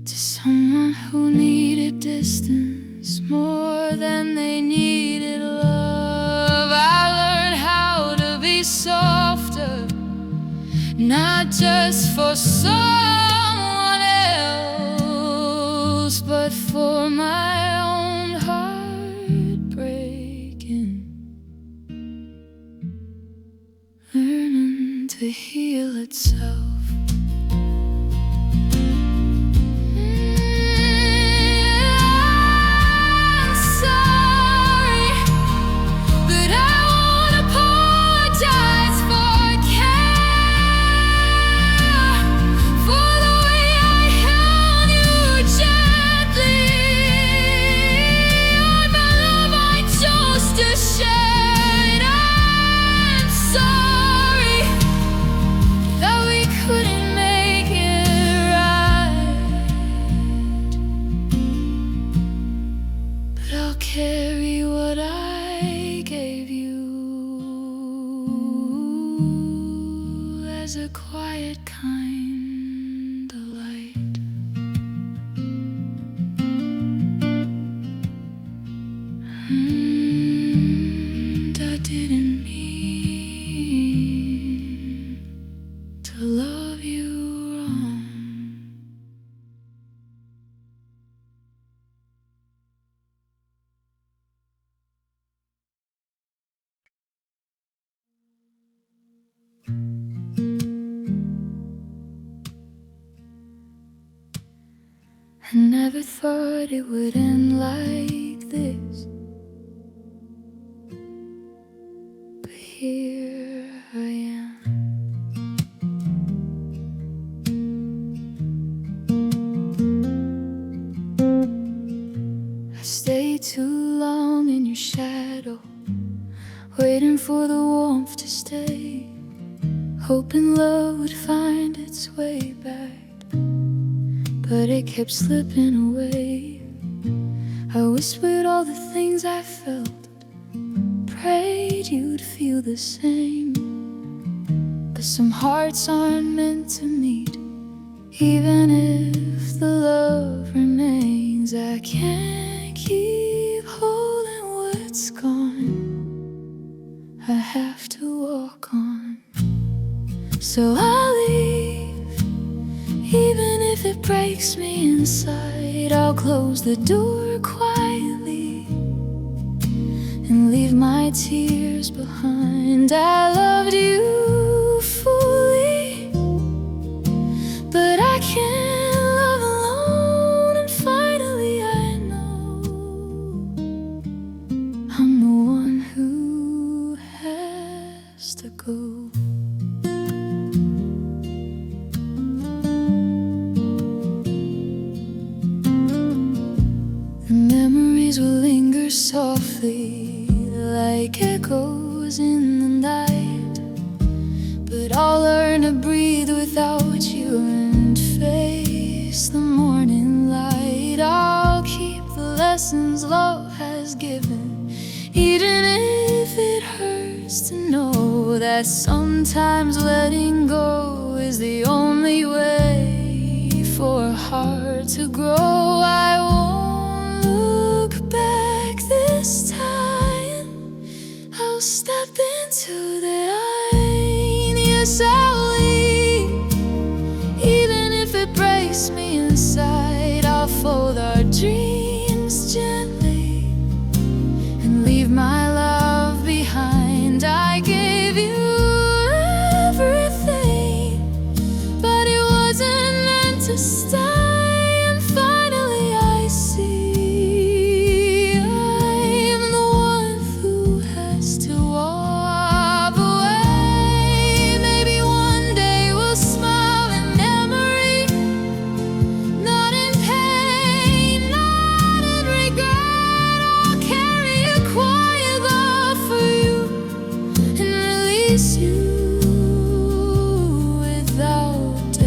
to someone who needed distance more than they needed love. I learned how to be softer, not just for someone else, but for my own heart breaking, learning to heal itself. I'm sorry, but I won't apologize for care, for the way I held you gently, on the love I chose to share. And I'm sorry that we couldn't make it right, but I'll carry what I gave you as a quiet kind of light. And I didn't mean to love you wrong. I never thought it would end like this, but here I am. I stayed too long in your shadow, waiting for the warmth to stay, hoping love would find its way back, but it kept slipping away. I whispered all the things I felt, prayed you'd feel the same, but some hearts aren't meant to meet, even if the love remains. I can't keep holding what's gone, I have to walk on. So I'll leave if it breaks me inside, I'll close the door quietly and leave my tears behind. I loved you fully, but I can't love alone. And finally I know I'm the one who has to go. Memories will linger softly like echoes in the night, but I'll learn to breathe without you and face the morning light. I'll keep the lessons love has given, even if it hurts to know that sometimes letting go is the only way for a heart to grow. I won't look back this time, I'll step into the light. Yes, I'll leave, even if it breaks me inside. I'll fold our dreams gently and leave my love behind. I gave you everything, but it wasn't meant to stay. And finally I see I'm the one who has to walk away. Maybe one day we'll smile in memory, not in pain, not in regret. I'll carry a quiet love for you and release you without debt.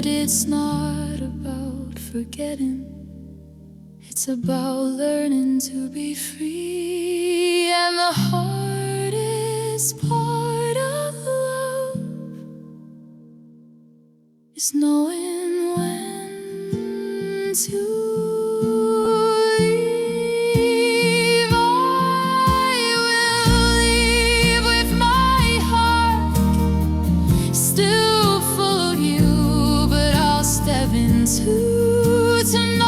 It's not about forgetting, it's about learning to be free. And the hardest part of love is knowing when to leave. I will leave with my heart still full of you, but I'll step into tonight.